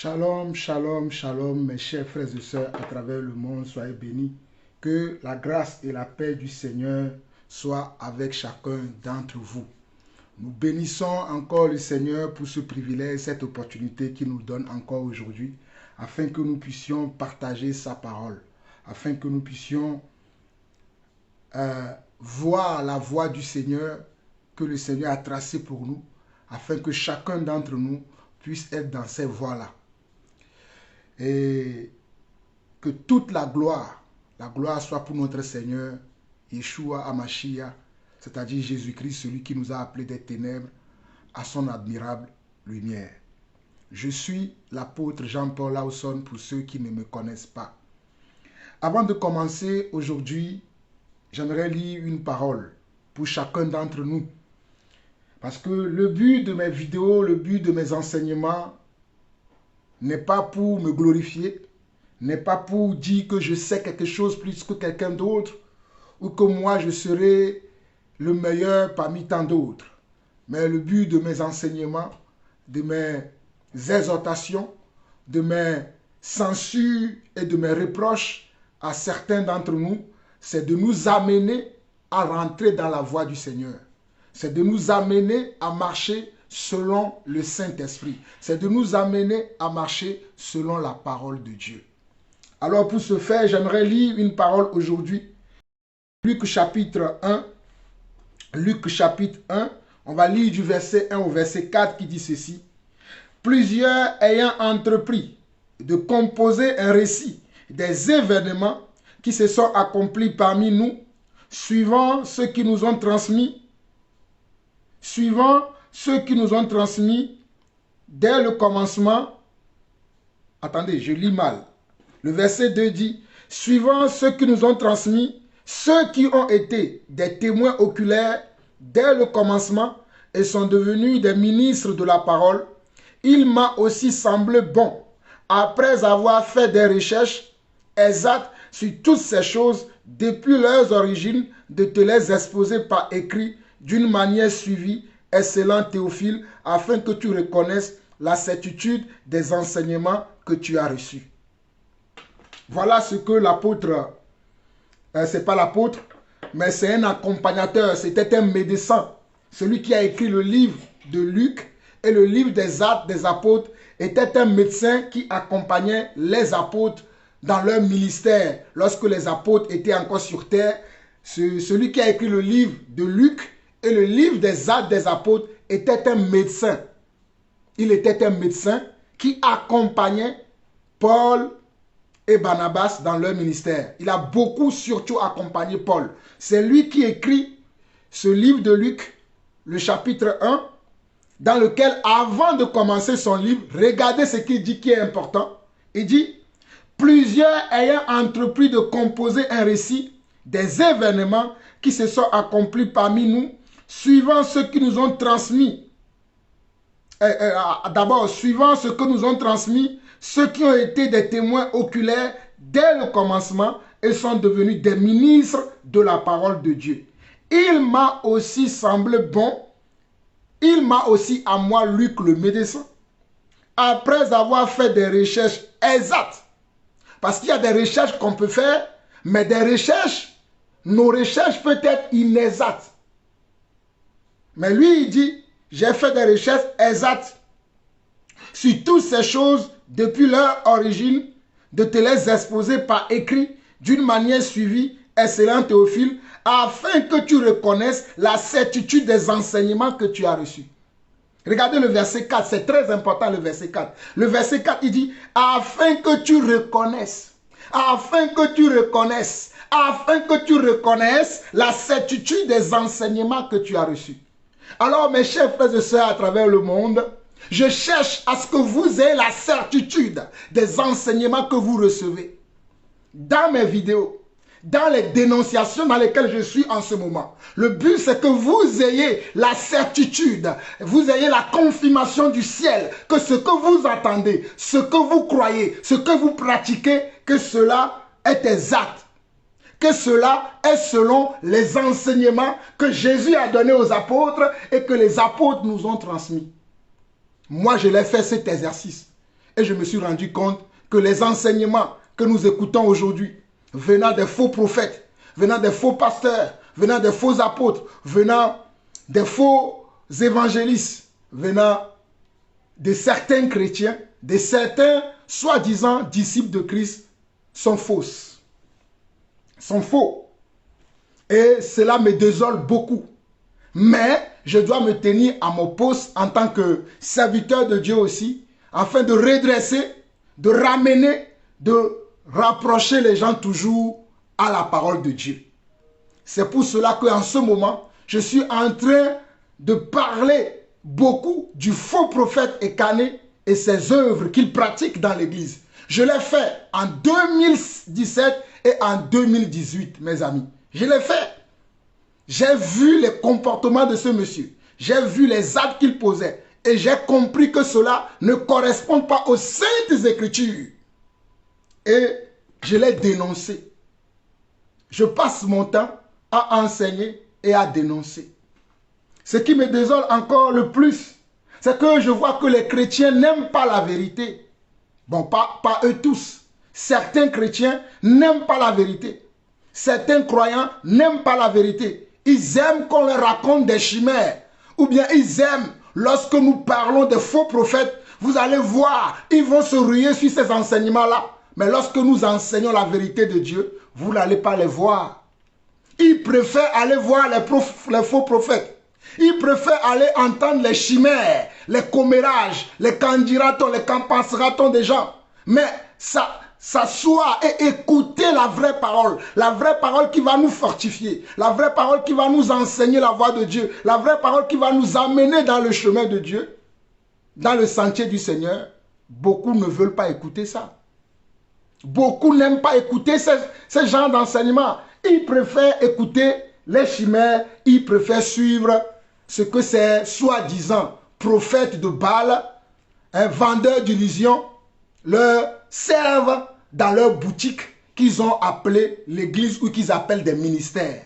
Shalom, shalom, shalom, mes chers frères et sœurs à travers le monde, soyez bénis. Que la grâce et la paix du Seigneur soient avec chacun d'entre vous. Nous bénissons encore le Seigneur pour ce privilège, cette opportunité qu'il nous donne encore aujourd'hui, afin que nous puissions partager sa parole, afin que nous puissions voir la voie du Seigneur que le Seigneur a tracée pour nous, afin que chacun d'entre nous puisse être dans ces voies-là. Et que toute la gloire soit pour notre Seigneur, Yeshua HaMashiach, c'est-à-dire Jésus-Christ, celui qui nous a appelés des ténèbres à son admirable lumière. Je suis l'apôtre Jean-Paul Lawson pour ceux qui ne me connaissent pas. Avant de commencer aujourd'hui, j'aimerais lire une parole pour chacun d'entre nous. Parce que le but de mes vidéos, le but de mes enseignements n'est pas pour me glorifier, n'est pas pour dire que je sais quelque chose plus que quelqu'un d'autre ou que moi je serai le meilleur parmi tant d'autres. Mais le but de mes enseignements, de mes exhortations, de mes censures et de mes reproches à certains d'entre nous, c'est de nous amener à rentrer dans la voie du Seigneur. C'est de nous amener à marcher selon le Saint-Esprit. C'est de nous amener à marcher selon la parole de Dieu. Alors pour ce faire, j'aimerais lire une parole aujourd'hui. Luc chapitre 1. Luc chapitre 1. On va lire du verset 1 au verset 4 qui dit ceci. Plusieurs ayant entrepris de composer un récit des événements qui se sont accomplis parmi nous, suivant ceux qui nous ont transmis dès le commencement. Attendez, je lis mal. Le verset 2 dit, suivant ceux qui nous ont transmis, ceux qui ont été des témoins oculaires dès le commencement et sont devenus des ministres de la parole, il m'a aussi semblé bon, après avoir fait des recherches exactes sur toutes ces choses depuis leurs origines, de te les exposer par écrit d'une manière suivie, excellent Théophile, afin que tu reconnaisses la certitude des enseignements que tu as reçus. Voilà ce que l'apôtre, c'est pas l'apôtre, mais c'est un accompagnateur, c'était un médecin. Celui qui a écrit le livre de Luc et le livre des Actes des apôtres était un médecin qui accompagnait les apôtres dans leur ministère. Lorsque les apôtres étaient encore sur terre, celui qui a écrit le livre de Luc et le livre des Actes des apôtres était un médecin. Il était un médecin qui accompagnait Paul et Barnabas dans leur ministère. Il a beaucoup surtout accompagné Paul. C'est lui qui écrit ce livre de Luc, le chapitre 1, dans lequel, avant de commencer son livre, regardez ce qu'il dit qui est important. Il dit, plusieurs ayant entrepris de composer un récit des événements qui se sont accomplis parmi nous, suivant ce qui nous ont transmis. D'abord, suivant ce que nous ont transmis, ceux qui ont été des témoins oculaires dès le commencement et sont devenus des ministres de la parole de Dieu. Il m'a aussi semblé bon, il m'a aussi à moi, Luc le médecin, après avoir fait des recherches exactes. Parce qu'il y a des recherches qu'on peut faire, mais des recherches, nos recherches peuvent être inexactes. Mais lui, il dit, j'ai fait des recherches exactes sur toutes ces choses depuis leur origine, de te les exposer par écrit d'une manière suivie, excellent Théophile, afin que tu reconnaisses la certitude des enseignements que tu as reçus. Regardez le verset 4, c'est très important le verset 4. Le verset 4, il dit, afin que tu reconnaisses la certitude des enseignements que tu as reçus. Alors mes chers frères et sœurs à travers le monde, je cherche à ce que vous ayez la certitude des enseignements que vous recevez. Dans mes vidéos, dans les dénonciations dans lesquelles je suis en ce moment. Le but, c'est que vous ayez la certitude, vous ayez la confirmation du ciel, que ce que vous attendez, ce que vous croyez, ce que vous pratiquez, que cela est exact. Que cela est selon les enseignements que Jésus a donnés aux apôtres et que les apôtres nous ont transmis. Moi, je l'ai fait cet exercice. Et je me suis rendu compte que les enseignements que nous écoutons aujourd'hui, venant des faux prophètes, venant des faux pasteurs, venant des faux apôtres, venant des faux évangélistes, venant de certains chrétiens, de certains soi-disant disciples de Christ, sont fausses, sont faux. Et cela me désole beaucoup. Mais je dois me tenir à mon poste en tant que serviteur de Dieu aussi, afin de redresser, de ramener, de rapprocher les gens toujours à la parole de Dieu. C'est pour cela qu'en ce moment, je suis en train de parler beaucoup du faux prophète Ekané et ses œuvres qu'il pratique dans l'église. Je l'ai fait en 2017 et en 2018, mes amis. Je l'ai fait. J'ai vu les comportements de ce monsieur. J'ai vu les actes qu'il posait. Et j'ai compris que cela ne correspond pas aux saintes écritures. Et je l'ai dénoncé. Je passe mon temps à enseigner et à dénoncer. Ce qui me désole encore le plus, c'est que je vois que les chrétiens n'aiment pas la vérité. Bon, pas eux tous. Certains chrétiens n'aiment pas la vérité. Certains croyants n'aiment pas la vérité. Ils aiment qu'on leur raconte des chimères. Ou bien ils aiment, lorsque nous parlons de faux prophètes, vous allez voir, ils vont se ruer sur ces enseignements-là. Mais lorsque nous enseignons la vérité de Dieu, vous n'allez pas les voir. Ils préfèrent aller voir les faux prophètes. Ils préfèrent aller entendre les chimères, les commérages, les candidatons, les campansratons des gens. Mais s'asseoir et écouter la vraie parole qui va nous fortifier, la vraie parole qui va nous enseigner la voie de Dieu, la vraie parole qui va nous amener dans le chemin de Dieu, dans le sentier du Seigneur, beaucoup ne veulent pas écouter ça. Beaucoup n'aiment pas écouter ces genres d'enseignement. Ils préfèrent écouter les chimères, ils préfèrent suivre ce que ces soi-disant prophètes de Baal, vendeurs d'illusions, leur servent dans leur boutique qu'ils ont appelée l'église ou qu'ils appellent des ministères.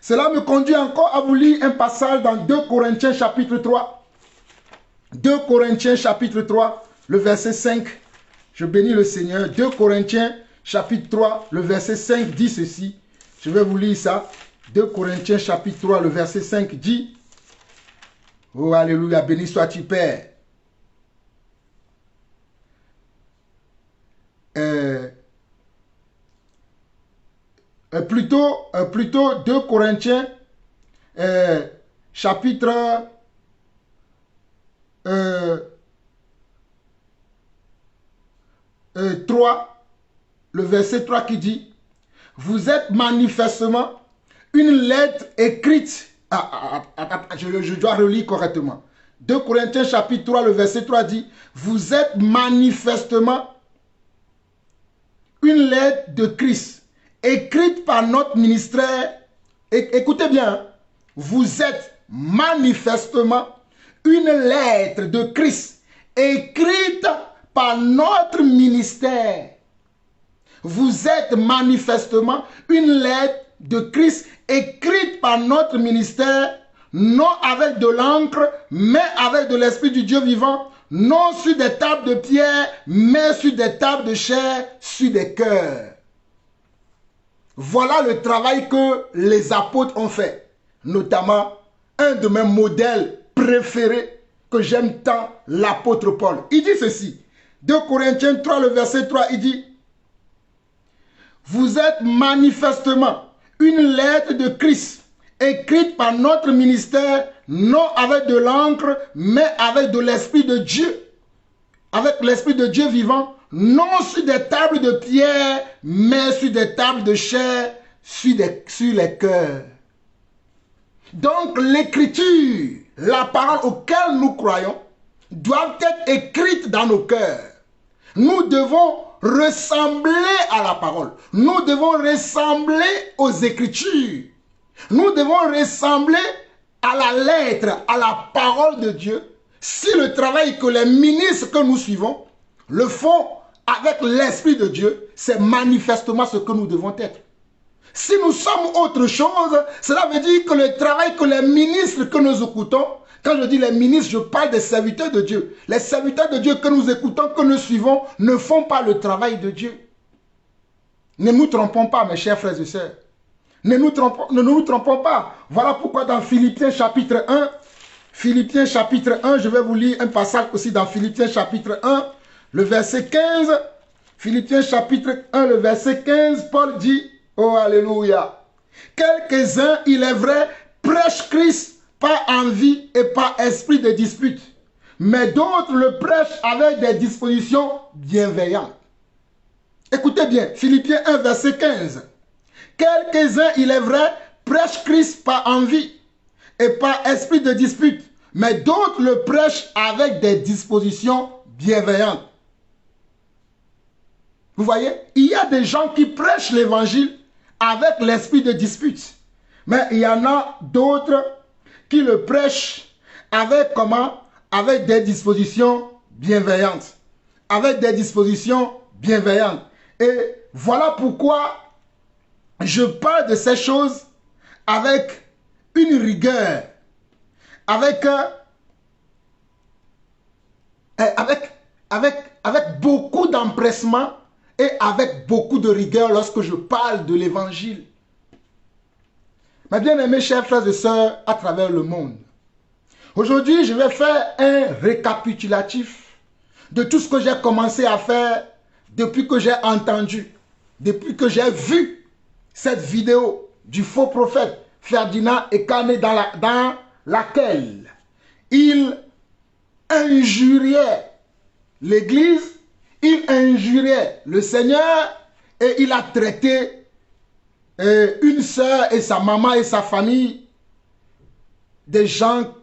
Cela me conduit encore à vous lire un passage dans 2 Corinthiens chapitre 3. 2 Corinthiens chapitre 3, le verset 5. Je bénis le Seigneur. 2 Corinthiens chapitre 3, le verset 5 dit ceci. Je vais vous lire ça. 2 Corinthiens chapitre 3, le verset 5 dit: oh alléluia, béni sois-tu Père. Plutôt 2 Corinthiens chapitre 3, le verset 3 qui dit: vous êtes manifestement une lettre écrite. Je dois relire correctement. 2 Corinthiens chapitre 3, le verset 3 dit: vous êtes manifestement une lettre de Christ, écrite par notre ministère. Écoutez bien, vous êtes manifestement une lettre de Christ, écrite par notre ministère. Vous êtes manifestement une lettre de Christ, écrite par notre ministère, non avec de l'encre, mais avec de l'Esprit du Dieu vivant, non sur des tables de pierre, mais sur des tables de chair, sur des cœurs. Voilà le travail que les apôtres ont fait. Notamment, un de mes modèles préférés que j'aime tant, l'apôtre Paul. Il dit ceci, 2 Corinthiens 3, le verset 3, il dit: vous êtes manifestement une lettre de Christ, écrite par notre ministère, non avec de l'encre, mais avec de l'Esprit de Dieu, avec l'Esprit de Dieu vivant, non sur des tables de pierre, mais sur des tables de chair, sur les cœurs. Donc l'écriture, la parole auquel nous croyons, doit être écrite dans nos cœurs. Nous devons ressembler à la parole. Nous devons ressembler aux Écritures. Nous devons ressembler à la lettre, à la parole de Dieu. Si le travail que les ministres que nous suivons le font avec l'Esprit de Dieu, c'est manifestement ce que nous devons être. Si nous sommes autre chose, cela veut dire que le travail que les ministres que nous écoutons Quand je dis les ministres, je parle des serviteurs de Dieu. Les serviteurs de Dieu que nous écoutons, que nous suivons, ne font pas le travail de Dieu. Ne nous trompons pas, mes chers frères et sœurs. Ne nous trompons pas. Voilà pourquoi dans Philippiens chapitre 1, Philippiens chapitre 1, je vais vous lire un passage aussi dans Philippiens chapitre 1, le verset 15. Philippiens chapitre 1, le verset 15, Paul dit, oh alléluia, quelques-uns, il est vrai, prêchent Christ par envie et par esprit de dispute, mais d'autres le prêchent avec des dispositions bienveillantes. Écoutez bien, Philippiens 1, verset 15. Quelques-uns, il est vrai, prêchent Christ par envie et par esprit de dispute, mais d'autres le prêchent avec des dispositions bienveillantes. Vous voyez, il y a des gens qui prêchent l'évangile avec l'esprit de dispute, mais il y en a d'autres qui le prêchent avec comment? Avec des dispositions bienveillantes. Avec des dispositions bienveillantes. Et voilà pourquoi je parle de ces choses avec une rigueur, avec beaucoup d'empressement et avec beaucoup de rigueur lorsque je parle de l'évangile. Mes bien-aimés chers frères et sœurs à travers le monde, aujourd'hui je vais faire un récapitulatif de tout ce que j'ai commencé à faire depuis que j'ai entendu, depuis que j'ai vu cette vidéo du faux prophète Ferdinand Ekane dans laquelle il injuriait l'Église, il injuriait le Seigneur et il a traité une sœur et sa maman et sa famille des gens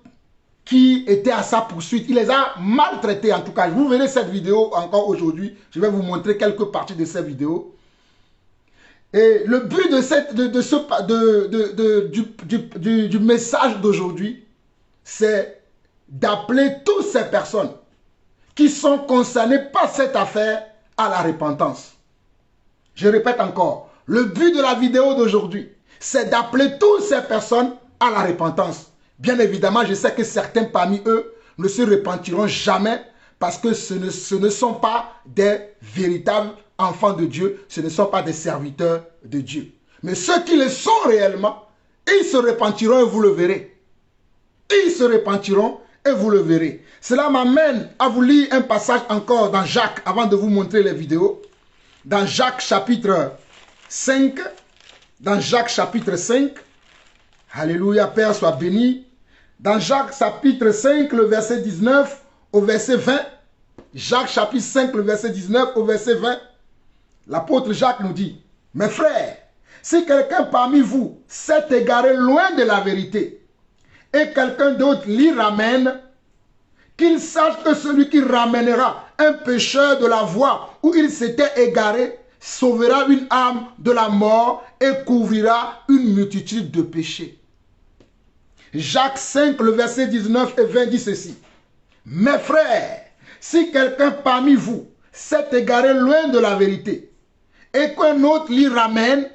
qui étaient à sa poursuite. Il les a maltraités en tout cas. Vous verrez cette vidéo encore aujourd'hui. Je vais vous montrer quelques parties de cette vidéo. Et le but du message d'aujourd'hui, c'est d'appeler toutes ces personnes qui sont concernées par cette affaire à la repentance. Je répète encore, le but de la vidéo d'aujourd'hui, c'est d'appeler toutes ces personnes à la repentance. Bien évidemment, je sais que certains parmi eux ne se repentiront jamais parce que ce ne sont pas des véritables enfants de Dieu, ce ne sont pas des serviteurs de Dieu. Mais ceux qui le sont réellement, ils se repentiront et vous le verrez. Ils se repentiront et vous le verrez. Cela m'amène à vous lire un passage encore dans Jacques avant de vous montrer les vidéos. Dans Jacques chapitre 5, dans Jacques chapitre 5, alléluia, Père soit béni. Dans Jacques chapitre 5, le verset 19 au verset 20, Jacques chapitre 5, le verset 19 au verset 20, l'apôtre Jacques nous dit, « Mes frères, si quelqu'un parmi vous s'est égaré loin de la vérité, et quelqu'un d'autre l'y ramène, qu'il sache que celui qui ramènera un pécheur de la voie où il s'était égaré, sauvera une âme de la mort et couvrira une multitude de péchés. » Jacques 5, le verset 19 et 20 dit ceci. « Mes frères, si quelqu'un parmi vous s'est égaré loin de la vérité, et qu'un autre l'y ramène,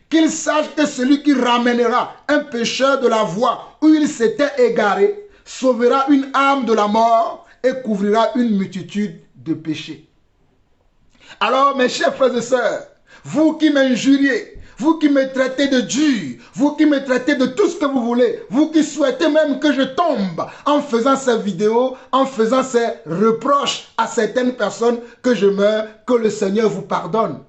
qu'il sache que celui qui ramènera un pécheur de la voie où il s'était égaré, sauvera une âme de la mort et couvrira une multitude de péchés. » Alors, mes chers frères et sœurs, vous qui m'injuriez, vous qui me traitez de dur, vous qui me traitez de tout ce que vous voulez, vous qui souhaitez même que je tombe en faisant ces vidéos, en faisant ces reproches à certaines personnes, que je meure, que le Seigneur vous pardonne.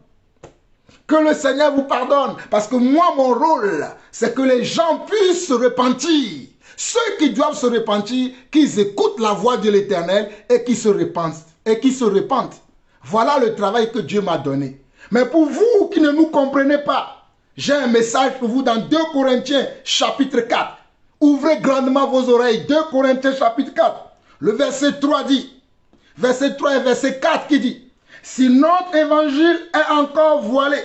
Que le Seigneur vous pardonne, parce que moi, mon rôle, c'est que les gens puissent se repentir. Ceux qui doivent se repentir, qu'ils écoutent la voix de l'Éternel et qui se repentent. Voilà le travail que Dieu m'a donné. Mais pour vous qui ne nous comprenez pas, j'ai un message pour vous dans 2 Corinthiens chapitre 4. Ouvrez grandement vos oreilles. 2 Corinthiens chapitre 4. Le verset 3 dit, verset 3 et verset 4 qui dit, « Si notre évangile est encore voilé,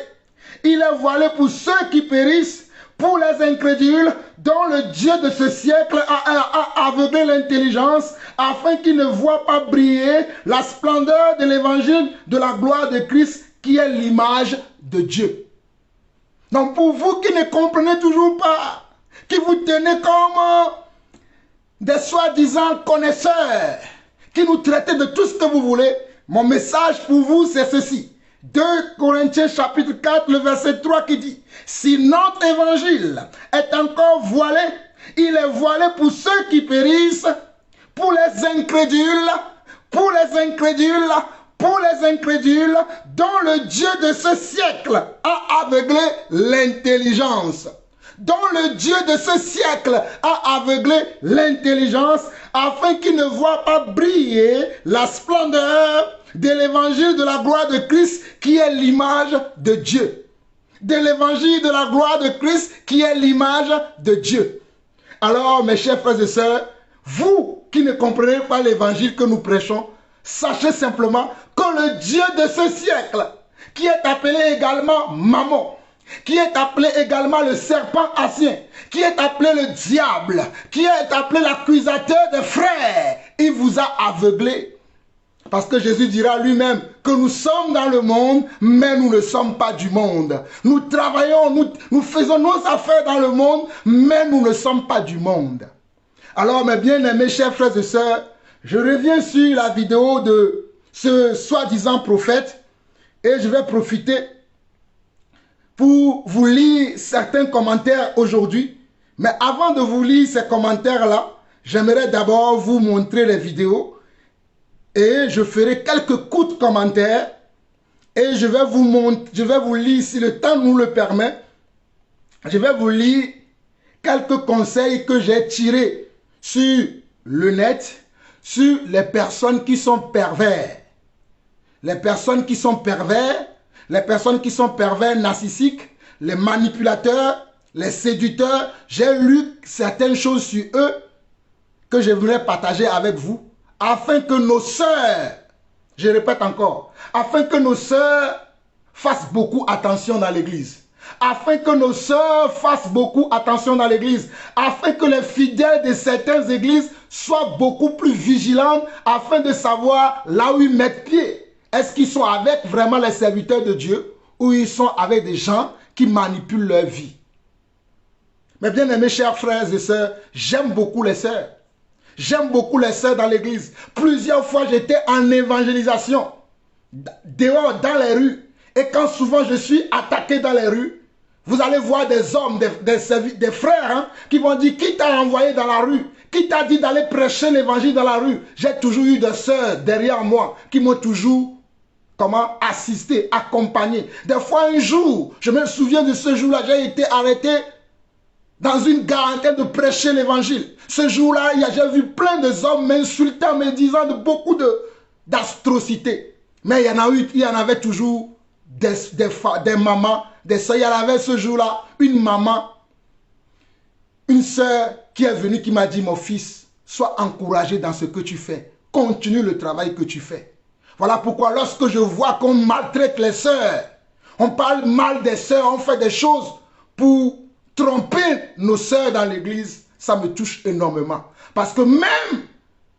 il est voilé pour ceux qui périssent, pour les incrédules, dont le Dieu de ce siècle a aveuglé l'intelligence, afin qu'ils ne voient pas briller la splendeur de l'évangile de la gloire de Christ, qui est l'image de Dieu. » Donc pour vous qui ne comprenez toujours pas, qui vous tenez comme des soi-disant connaisseurs qui nous traitaient de tout ce que vous voulez, mon message pour vous, c'est ceci. 2 Corinthiens chapitre 4, le verset 3 qui dit, si notre évangile est encore voilé, il est voilé pour ceux qui périssent, pour les incrédules, pour les incrédules, pour les incrédules, dont le Dieu de ce siècle a aveuglé l'intelligence. Dont le Dieu de ce siècle a aveuglé l'intelligence, afin qu'ils ne voient pas briller la splendeur de l'évangile de la gloire de Christ, qui est l'image de Dieu. De l'évangile de la gloire de Christ, qui est l'image de Dieu. Alors, mes chers frères et sœurs, vous qui ne comprenez pas l'évangile que nous prêchons, sachez simplement que le Dieu de ce siècle, qui est appelé également Mammon, qui est appelé également le serpent ancien, qui est appelé le diable, qui est appelé l'accusateur des frères, il vous a aveuglé. Parce que Jésus dira lui-même que nous sommes dans le monde, mais nous ne sommes pas du monde. Nous travaillons, nous faisons nos affaires dans le monde, mais nous ne sommes pas du monde. Alors, mes bien-aimés, chers frères et sœurs, je reviens sur la vidéo de ce soi-disant prophète et je vais profiter pour vous lire certains commentaires aujourd'hui. Mais avant de vous lire ces commentaires-là, j'aimerais d'abord vous montrer les vidéos et je ferai quelques courts commentaires et je vais vous lire, si le temps nous le permet, je vais vous lire quelques conseils que j'ai tirés sur le net, sur les personnes qui sont pervers. Les personnes qui sont pervers, les personnes qui sont pervers narcissiques, les manipulateurs, les séducteurs. J'ai lu certaines choses sur eux que je voulais partager avec vous, afin que nos sœurs, je répète encore, afin que nos sœurs fassent beaucoup attention dans l'église. Afin que nos sœurs fassent beaucoup attention dans l'église. Afin que les fidèles de certaines églises soient beaucoup plus vigilantes, afin de savoir là où ils mettent pied. Est-ce qu'ils sont avec vraiment les serviteurs de Dieu ou ils sont avec des gens qui manipulent leur vie? Mais bien aimés chers frères et sœurs, j'aime beaucoup les sœurs. J'aime beaucoup les sœurs dans l'église. Plusieurs fois j'étais en évangélisation, dehors dans les rues. Et quand souvent je suis attaqué dans les rues, vous allez voir des hommes, des frères hein, qui vont dire qui t'a envoyé dans la rue, qui t'a dit d'aller prêcher l'évangile dans la rue. J'ai toujours eu des sœurs derrière moi qui m'ont toujours assisté, accompagné. Des fois un jour, je me souviens de ce jour-là, j'ai été arrêté dans une gare en train de prêcher l'évangile. Ce jour-là, j'ai vu plein de hommes m'insultant, me disant beaucoup d'atrocités. Mais il y en avait toujours des mamans, des soeurs. Il y en avait ce jour-là une maman, une soeur qui est venue, qui m'a dit, mon fils, sois encouragé dans ce que tu fais. Continue le travail que tu fais. Voilà pourquoi lorsque je vois qu'on maltraite les sœurs, on parle mal des sœurs, on fait des choses pour tromper nos sœurs dans l'église, ça me touche énormément. Parce que même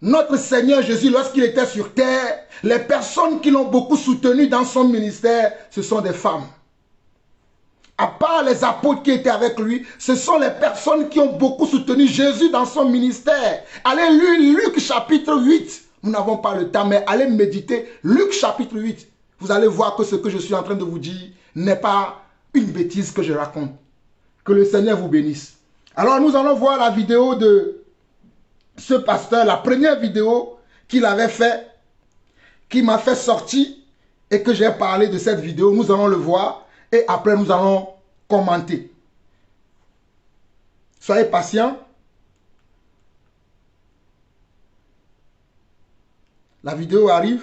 notre Seigneur Jésus, lorsqu'il était sur terre, les personnes qui l'ont beaucoup soutenu dans son ministère, ce sont des femmes. À part les apôtres qui étaient avec lui, ce sont les personnes qui ont beaucoup soutenu Jésus dans son ministère. Allez lire Luc chapitre 8. Nous n'avons pas le temps, mais allez méditer Luc chapitre 8. Vous allez voir que ce que je suis en train de vous dire n'est pas une bêtise que je raconte. Que le Seigneur vous bénisse. Alors nous allons voir la vidéo de ce pasteur, la première vidéo qu'il avait fait, qui m'a fait sortir et que j'ai parlé de cette vidéo. Nous allons le voir et après nous allons commenter. Soyez patients. La vidéo arrive.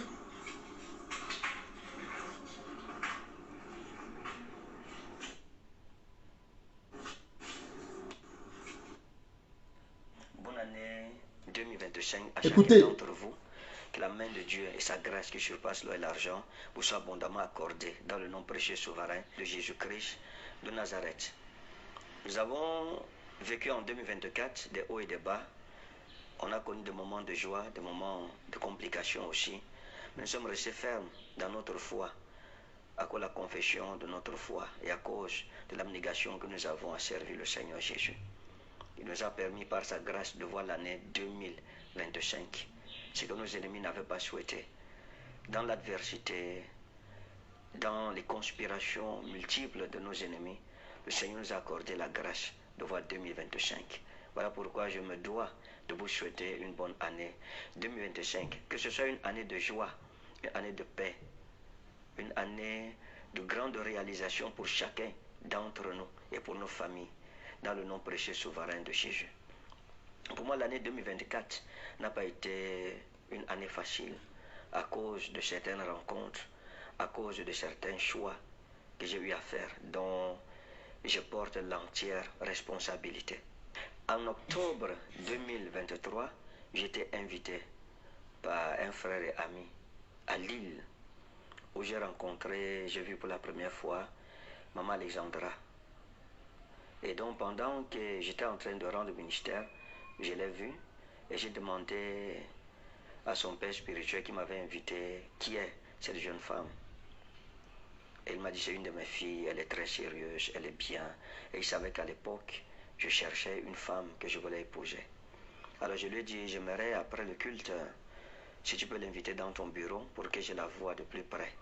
Bonne année 2025 à Écoutez. chacun d'entre vous. Que la main de Dieu et sa grâce qui surpasse l'eau et l'argent vous soient abondamment accordées dans le nom précieux souverain de Jésus-Christ de Nazareth. Nous avons vécu en 2024 des hauts et des bas. On a connu des moments de joie, des moments de complications aussi. Mais nous sommes restés fermes dans notre foi, à cause de la confession de notre foi et à cause de l'abnégation que nous avons à servir le Seigneur Jésus. Il nous a permis par sa grâce de voir l'année 2025, ce que nos ennemis n'avaient pas souhaité. Dans l'adversité, dans les conspirations multiples de nos ennemis, le Seigneur nous a accordé la grâce de voir 2025. Voilà pourquoi je me dois de vous souhaiter une bonne année 2025. Que ce soit une année de joie, une année de paix, une année de grande réalisation pour chacun d'entre nous et pour nos familles, dans le nom précieux souverain de Jésus. Pour moi, l'année 2024 n'a pas été une année facile à cause de certaines rencontres, à cause de certains choix que j'ai eu à faire, dont je porte l'entière responsabilité. En octobre 2023, j'étais invité par un frère et ami à Lille, où j'ai vu pour la première fois Maman Alexandra. Et donc pendant que j'étais en train de rendre le ministère, je l'ai vue et j'ai demandé à son père spirituel qui m'avait invité qui est cette jeune femme. Et il m'a dit c'est une de mes filles, elle est très sérieuse, elle est bien. Et il savait qu'à l'époque, je cherchais une femme que je voulais épouser. Alors je lui ai dit, j'aimerais après le culte, si tu peux l'inviter dans ton bureau pour que je la voie de plus près.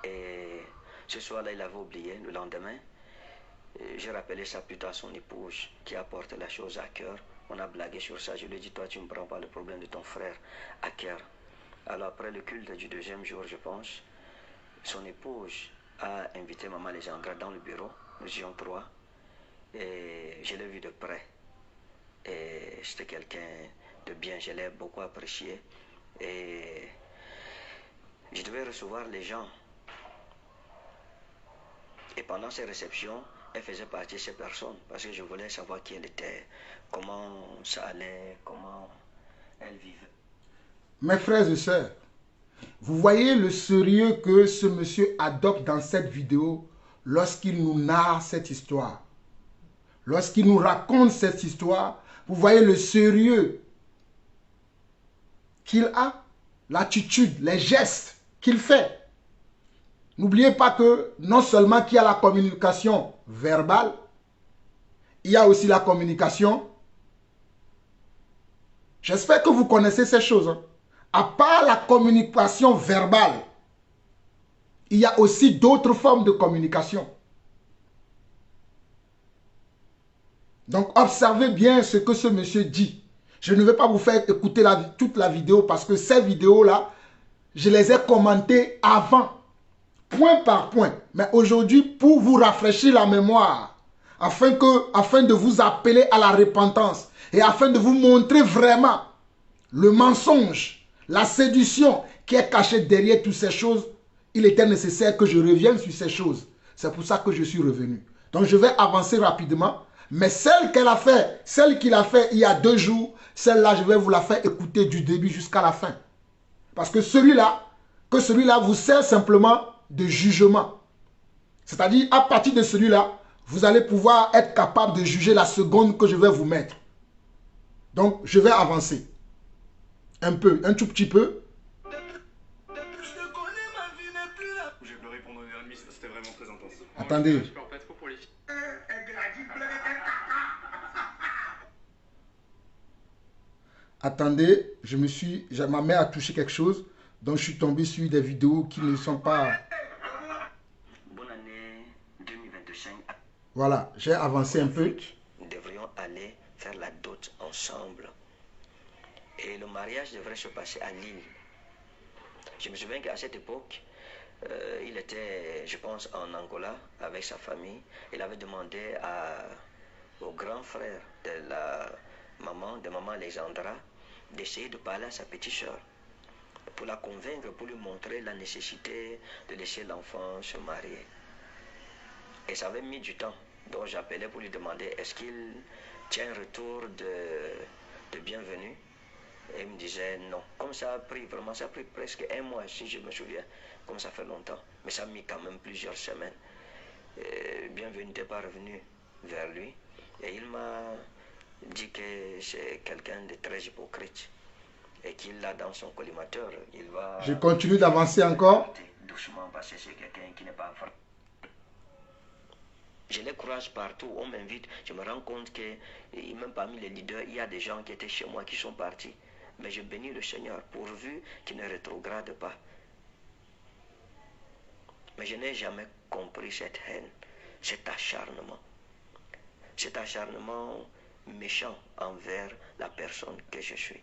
Et ce soir-là, il avait oublié. Le lendemain, j'ai rappelé ça plutôt à son épouse qui apporte la chose à cœur. On a blagué sur ça. Je lui ai dit, toi, tu ne prends pas le problème de ton frère à cœur. Alors après le culte du deuxième jour, je pense, son épouse a invité Maman Alexandra dans le bureau. Nous étions trois. Et je l'ai vu de près. Et c'était quelqu'un de bien. Je l'ai beaucoup apprécié. Et je devais recevoir les gens. Et pendant ces réceptions, elle faisait partie de ces personnes. Parce que je voulais savoir qui elle était, comment ça allait, comment elle vivait. Mes frères et sœurs, vous voyez le sérieux que ce monsieur adopte dans cette vidéo lorsqu'il nous narre cette histoire. Lorsqu'il nous raconte cette histoire, vous voyez le sérieux qu'il a, l'attitude, les gestes qu'il fait. N'oubliez pas que non seulement qu'il y a la communication verbale, il y a aussi la communication. J'espère que vous connaissez ces choses. Hein. À part la communication verbale, il y a aussi d'autres formes de communication. Donc, observez bien ce que ce monsieur dit. Je ne vais pas vous faire écouter toute la vidéo parce que ces vidéos-là, je les ai commentées avant, point par point. Mais aujourd'hui, pour vous rafraîchir la mémoire, afin de vous appeler à la repentance et afin de vous montrer vraiment le mensonge, la séduction qui est cachée derrière toutes ces choses, il était nécessaire que je revienne sur ces choses. C'est pour ça que je suis revenu. Donc, je vais avancer rapidement. Mais celle qu'il a fait il y a 2 jours, celle-là, je vais vous la faire écouter du début jusqu'à la fin. Parce que celui-là vous sert simplement de jugement. C'est-à-dire, à partir de celui-là, vous allez pouvoir être capable de juger la seconde que je vais vous mettre. Donc, je vais avancer. Un peu, un tout petit peu. J'ai pleuré pendant 1h30, c'était vraiment très intense. Attendez. Je pleure pas trop pour les filles. Attendez, ma mère a touché quelque chose, donc je suis tombé sur des vidéos qui ne sont pas... Bonne année 2025. Voilà, j'ai avancé un peu. Nous devrions aller faire la dot ensemble. Et le mariage devrait se passer à Lille. Je me souviens qu'à cette époque, il était, je pense, en Angola avec sa famille. Il avait demandé au grand frère de maman Alexandra d'essayer de parler à sa petite soeur pour la convaincre, pour lui montrer la nécessité de laisser l'enfant se marier. Et ça avait mis du temps. Donc j'appelais pour lui demander est-ce qu'il tient un retour de bienvenue. Et il me disait non. Comme ça a pris presque 1 mois, si je me souviens. Comme ça fait longtemps. Mais ça a mis quand même plusieurs semaines. Bienvenue n'était pas revenu vers lui. Et il m'a dit que c'est quelqu'un de très hypocrite. Et qu'il l'a dans son collimateur. Il va... Je continue d'avancer encore. Doucement, parce que c'est quelqu'un qui n'est pas vrai. Je les croise partout, on m'invite, je me rends compte que même parmi les leaders, il y a des gens qui étaient chez moi qui sont partis. Mais je bénis le Seigneur pourvu qu'il ne rétrograde pas. Mais je n'ai jamais compris cette haine, cet acharnement méchant envers la personne que je suis.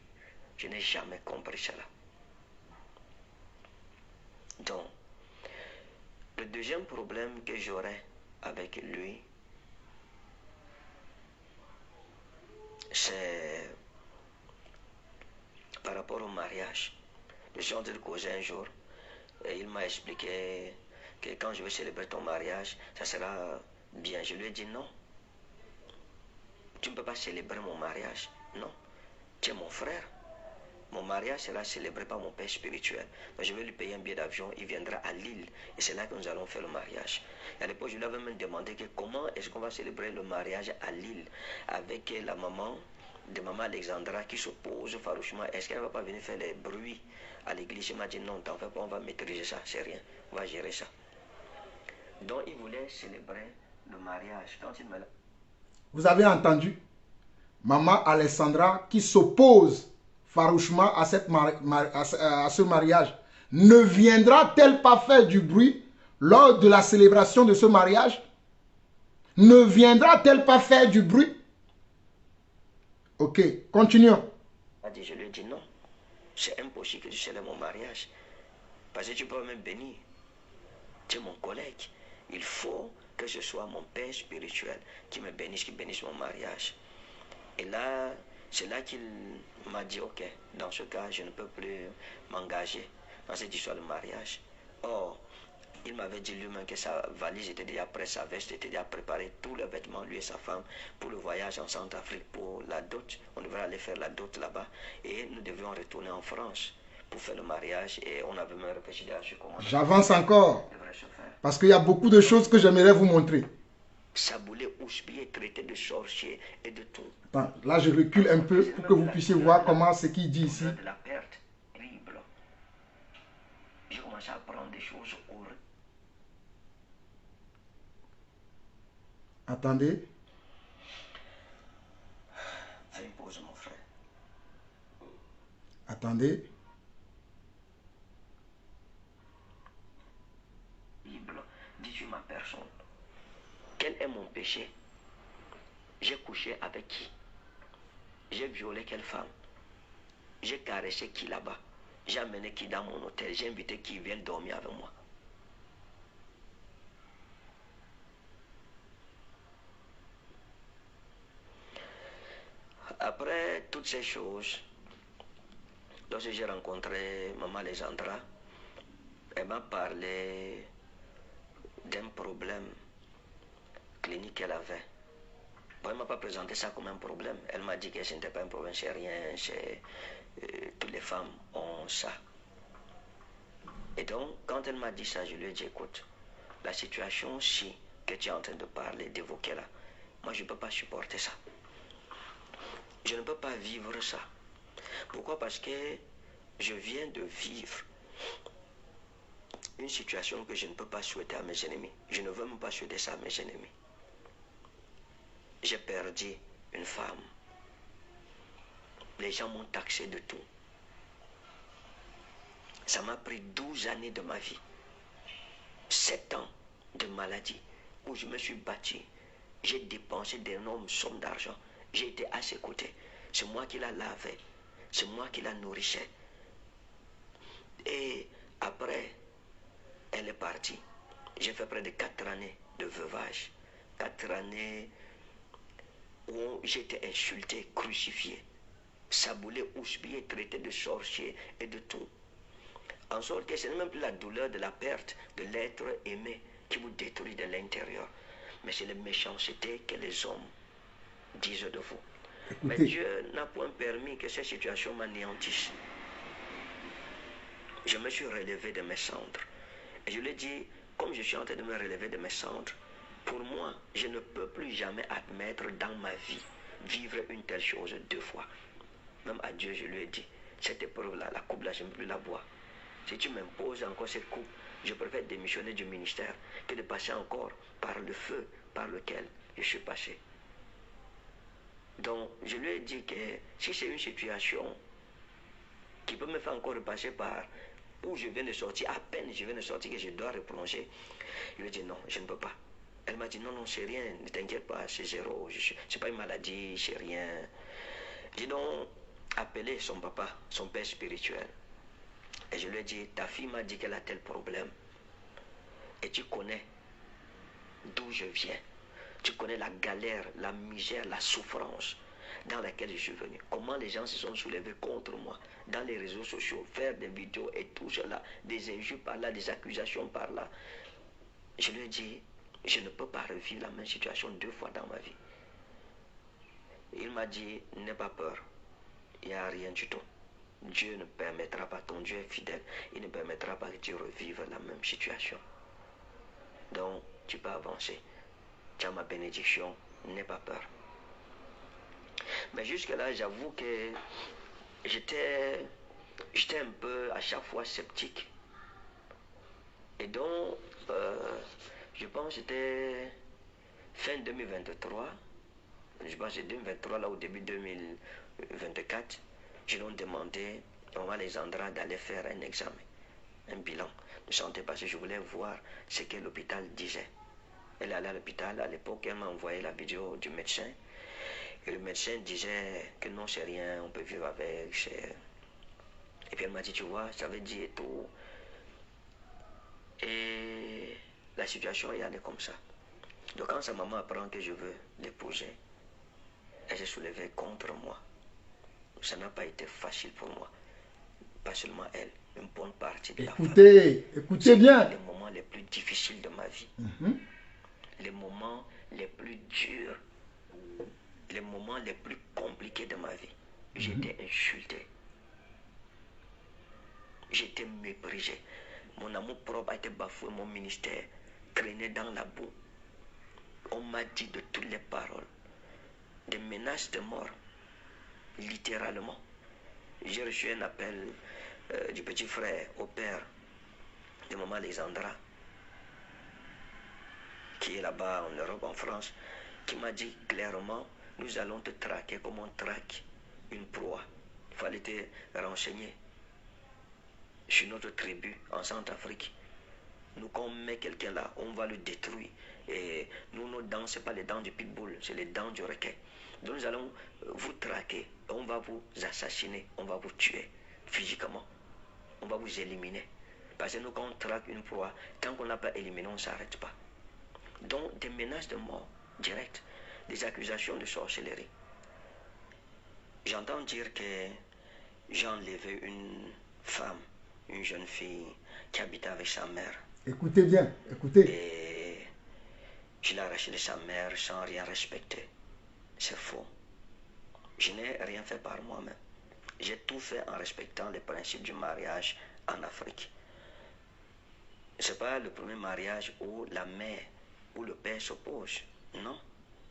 Je n'ai jamais compris cela. Donc, le deuxième problème que j'aurais avec lui, c'est par rapport au mariage. Je suis en train de causer un jour et il m'a expliqué que quand je vais célébrer ton mariage, ça sera bien. Je lui ai dit non. Tu ne peux pas célébrer mon mariage. Non. Tu es mon frère. Mon mariage sera célébré par mon père spirituel. Donc je vais lui payer un billet d'avion, il viendra à Lille. Et c'est là que nous allons faire le mariage. Et à l'époque, je lui avais même demandé que comment est-ce qu'on va célébrer le mariage à Lille avec la maman de maman Alexandra qui s'oppose farouchement. Est-ce qu'elle ne va pas venir faire les bruits à l'église? Il m'a dit non, t'en fais pas, on va maîtriser ça, c'est rien. On va gérer ça. Donc il voulait célébrer le mariage. Quand il me l'a... Vous avez entendu? Maman Alexandra qui s'oppose farouchement à ce mariage. Ne viendra-t-elle pas faire du bruit lors de la célébration de ce mariage? Ne viendra-t-elle pas faire du bruit? Ok, continuons. Je lui ai dit non. C'est impossible que tu célèbres mon mariage. Parce que tu peux même bénir. Tu es mon collègue. Il faut que ce soit mon père spirituel qui me bénisse, qui bénisse mon mariage. Et là, c'est là qu'il m'a dit, ok, dans ce cas, je ne peux plus m'engager dans cette histoire de mariage. Or, il m'avait dit lui-même que sa valise était déjà prête, sa veste était déjà préparée, tous les vêtements, lui et sa femme, pour le voyage en Centrafrique, pour la dot. On devrait aller faire la dot là-bas. Et nous devions retourner en France pour faire le mariage. Et on avait même réfléchi à ce comment... J'avance encore, parce qu'il y a beaucoup de choses que j'aimerais vous montrer. Saboulé, houspillé, traité de sorcier et de tout. Attends, là, je recule un peu pour que vous puissiez voir comment ce qu'il dit ici. De la perte terrible. J'ai commencé à apprendre des choses horribles. Attendez. Fais une pause, mon frère. Attendez. Dis-tu ma personne. Quel est mon péché? J'ai couché avec qui? J'ai violé quelle femme? J'ai caressé qui là-bas? J'ai amené qui dans mon hôtel? J'ai invité qui vienne dormir avec moi? Après toutes ces choses, lorsque j'ai rencontré maman Alexandra, elle m'a parlé d'un problème clinique qu'elle avait. Bon, elle ne m'a pas présenté ça comme un problème. Elle m'a dit que ce n'était pas un problème, c'est rien, toutes les femmes ont ça. Et donc, quand elle m'a dit ça, je lui ai dit, écoute, la situation si que tu es en train de parler, d'évoquer là, moi je ne peux pas supporter ça. Je ne peux pas vivre ça. Pourquoi? Parce que je viens de vivre une situation que je ne peux pas souhaiter à mes ennemis. Je ne veux même pas souhaiter ça à mes ennemis. J'ai perdu une femme. Les gens m'ont taxé de tout. Ça m'a pris 12 années de ma vie. 7 ans de maladie où je me suis battu. J'ai dépensé d'énormes sommes d'argent. J'ai été à ses côtés. C'est moi qui la lavais. C'est moi qui la nourrissais. Et après, elle est partie. J'ai fait près de 4 années de veuvage. 4 années où j'ai été insulté, crucifié, saboulé, houspillé, traité de sorcier et de tout. En sorte que ce n'est même plus la douleur de la perte de l'être aimé qui vous détruit de l'intérieur. Mais c'est la méchanceté que les hommes disent de vous. Écoutez. Mais Dieu n'a point permis que cette situation m'anéantisse. Je me suis relevé de mes cendres. Et je lui ai dit, comme je suis en train de me relever de mes cendres, pour moi, je ne peux plus jamais admettre dans ma vie vivre une telle chose 2 fois. Même à Dieu, je lui ai dit, cette épreuve-là, la coupe-là, je ne peux plus la boire. Si tu m'imposes encore cette coupe, je préfère démissionner du ministère que de passer encore par le feu par lequel je suis passé. Donc, je lui ai dit que si c'est une situation qui peut me faire encore repasser par où je viens de sortir, à peine je viens de sortir que je dois replonger, je lui ai dit non, je ne peux pas. Elle m'a dit non, non, c'est rien, ne t'inquiète pas, c'est zéro, c'est pas une maladie, c'est rien. J'ai donc appelé son papa, son père spirituel. Et je lui ai dit, ta fille m'a dit qu'elle a tel problème. Et tu connais d'où je viens. Tu connais la galère, la misère, la souffrance dans laquelle je suis venu. Comment les gens se sont soulevés contre moi dans les réseaux sociaux, faire des vidéos et tout cela, des injures par là, des accusations par là. Je lui ai dit, je ne peux pas revivre la même situation 2 fois dans ma vie. Il m'a dit, n'aie pas peur, il n'y a rien du tout. Dieu ne permettra pas, ton Dieu est fidèle, il ne permettra pas que tu revives la même situation. Donc, tu peux avancer. Tu as ma bénédiction, n'aie pas peur. Mais jusque-là, j'avoue que j'étais un peu à chaque fois sceptique. Et donc, je pense que c'était fin 2023. Je pense que c'est 2023, là au début 2024. Je leur ai demandé à Alexandra d'aller faire un examen, un bilan de santé parce que je voulais voir ce que l'hôpital disait. Elle allait à l'hôpital, à l'époque, elle m'a envoyé la vidéo du médecin. Et le médecin disait que non, c'est rien, on peut vivre avec. Et puis elle m'a dit, tu vois, ça veut dire tout. Et la situation est allée comme ça. Donc quand sa maman apprend que je veux l'épouser, elle s'est soulevée contre moi. Ça n'a pas été facile pour moi. Pas seulement elle, une bonne partie de la famille. Écoutez bien. Les moments les plus difficiles de ma vie. Les moments les plus durs. Les moments les plus compliqués de ma vie. J'étais insulté. J'étais méprisé. Mon amour propre a été bafoué, mon ministère traîné dans la boue. On m'a dit de toutes les paroles. Des menaces de mort. Littéralement. J'ai reçu un appel du petit frère au père de maman Alexandra, qui est là-bas en Europe, en France, qui m'a dit clairement, nous allons te traquer comme on traque une proie. Il fallait te renseigner sur notre tribu en Centrafrique. Nous, quand on met quelqu'un là, on va le détruire. Et nous, nos dents, ce n'est pas les dents du pitbull, c'est les dents du requin. Donc nous allons vous traquer, on va vous assassiner, on va vous tuer physiquement, on va vous éliminer. Parce que nous, quand on traque une proie, tant qu'on n'a pas éliminé, on ne s'arrête pas. Donc des menaces de mort directes, des accusations de sorcellerie. J'entends dire que j'ai enlevé une femme, une jeune fille qui habitait avec sa mère. Écoutez bien, écoutez. Et je l'ai arraché de sa mère sans rien respecter. C'est faux. Je n'ai rien fait par moi-même. J'ai tout fait en respectant les principes du mariage en Afrique. Ce n'est pas le premier mariage où la mère ou le père s'oppose. Non,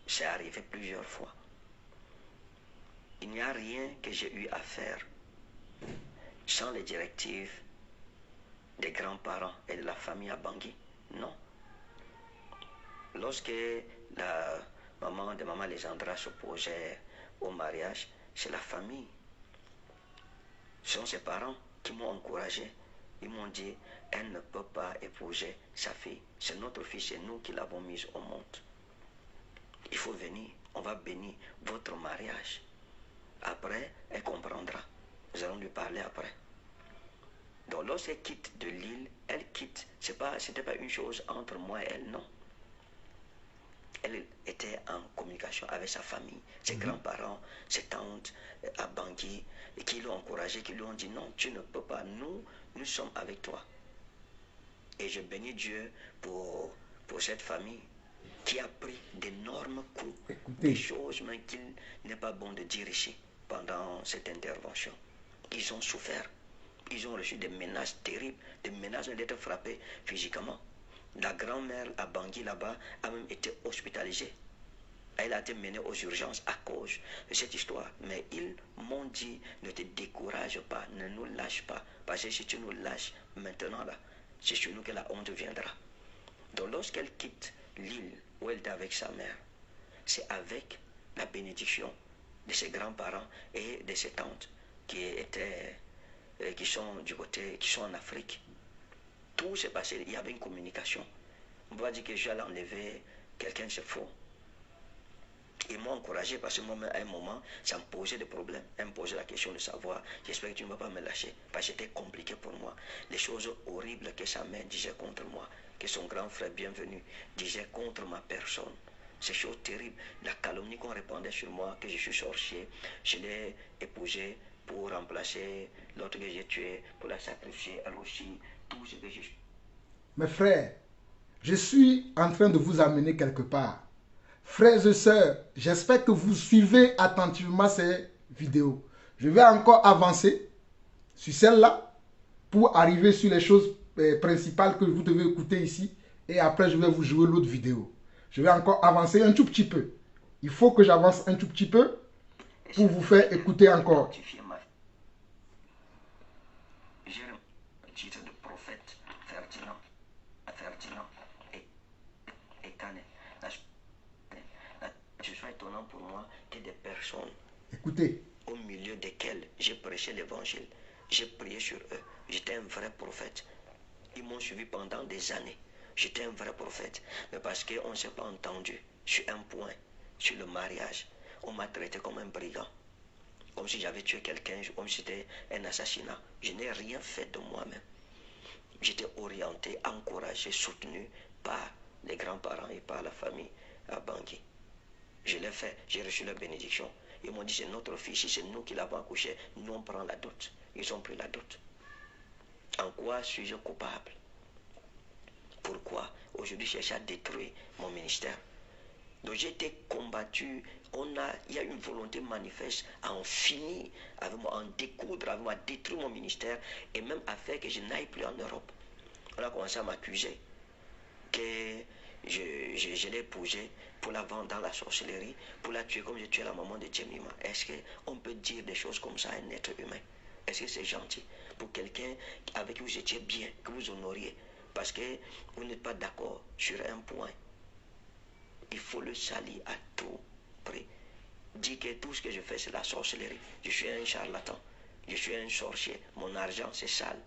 c'est arrivé plusieurs fois. Il n'y a rien que j'ai eu à faire sans les directives des grands-parents et de la famille à Bangui. Non. Lorsque la maman de maman Alexandra s'opposait au mariage, c'est la famille. Ce sont ses parents qui m'ont encouragé. Ils m'ont dit, elle ne peut pas épouser sa fille. C'est notre fille, c'est nous qui l'avons mise au monde. Il faut venir, on va bénir votre mariage. Après, elle comprendra. Nous allons lui parler après. Donc lorsqu'elle quitte de l'île, elle quitte. C'était pas une chose entre moi et elle, non. Elle était en communication avec sa famille, ses grands-parents, ses tantes à Bangui, et qui l'ont encouragé, qui lui ont dit non, tu ne peux pas, nous sommes avec toi. Et je bénis Dieu pour cette famille qui a pris d'énormes coups, des choses même qu'il n'est pas bon de dire ici pendant cette intervention. Ils ont souffert, ils ont reçu des menaces terribles, des menaces d'être frappés physiquement. La grand-mère à Bangui là-bas a même été hospitalisée. Elle a été menée aux urgences à cause de cette histoire. Mais ils m'ont dit, ne te décourage pas, ne nous lâche pas. Parce que si tu nous lâches maintenant, là, c'est sur nous que la honte viendra. Donc lorsqu'elle quitte l'île où elle était avec sa mère, c'est avec la bénédiction de ses grands-parents et de ses tantes qui sont du côté, qui sont en Afrique. Tout s'est passé, il y avait une communication. On va dire que j'allais enlever quelqu'un, c'est faux. Ils m'ont encouragé parce que moi-même, à un moment, ça me posait des problèmes. Elle me posait la question de savoir, j'espère que tu ne vas pas me lâcher. Parce que c'était compliqué pour moi. Les choses horribles que sa mère disait contre moi, que son grand frère bienvenu disait contre ma personne. Ces choses terribles. La calomnie qu'on répandait sur moi, que je suis sorcier, je l'ai épousée pour remplacer l'autre que j'ai tué, pour la sacrifier, elle aussi, tout ce que j'ai... Mes frères, je suis en train de vous amener quelque part. Frères et sœurs, j'espère que vous suivez attentivement ces vidéos. Je vais encore avancer sur celle-là pour arriver sur les choses principales que vous devez écouter ici. Et après, je vais vous jouer l'autre vidéo. Je vais encore avancer un tout petit peu. Il faut que j'avance un tout petit peu pour vous faire écouter encore. J'ai le titre de prophète Ferdinand et Canet. Ce soit étonnant pour moi que des personnes, Écoutez, au milieu desquelles j'ai prêché l'évangile, j'ai prié sur eux. J'étais un vrai prophète. Ils m'ont suivi pendant des années. J'étais un vrai prophète. Mais parce qu'on ne s'est pas entendu sur un point, sur le mariage, on m'a traité comme un brigand. Comme si j'avais tué quelqu'un, comme si c'était un assassinat. Je n'ai rien fait de moi-même. J'étais orienté, encouragé, soutenu par les grands-parents et par la famille à Bangui. Je l'ai fait, j'ai reçu la bénédiction. Ils m'ont dit, c'est notre fils, si c'est nous qui l'avons accouché, nous on prend la dot. Ils ont pris la dot. En quoi suis-je coupable? Pourquoi aujourd'hui je cherche à détruire mon ministère? Donc j'ai été combattu, il y a une volonté manifeste à en finir avec moi, à en découdre avec moi, à détruire mon ministère et même à faire que je n'aille plus en Europe. On a commencé à m'accuser que je l'ai épousée pour la vendre dans la sorcellerie, pour la tuer comme j'ai tué la maman de Jemima. Est-ce qu'on peut dire des choses comme ça à un être humain? Est-ce que c'est gentil pour quelqu'un avec qui vous étiez bien, que vous honoriez, parce que vous n'êtes pas d'accord sur un point? Il faut le salir à tout prix. Dire que tout ce que je fais c'est la sorcellerie. Je suis un charlatan. Je suis un sorcier. Mon argent c'est sale.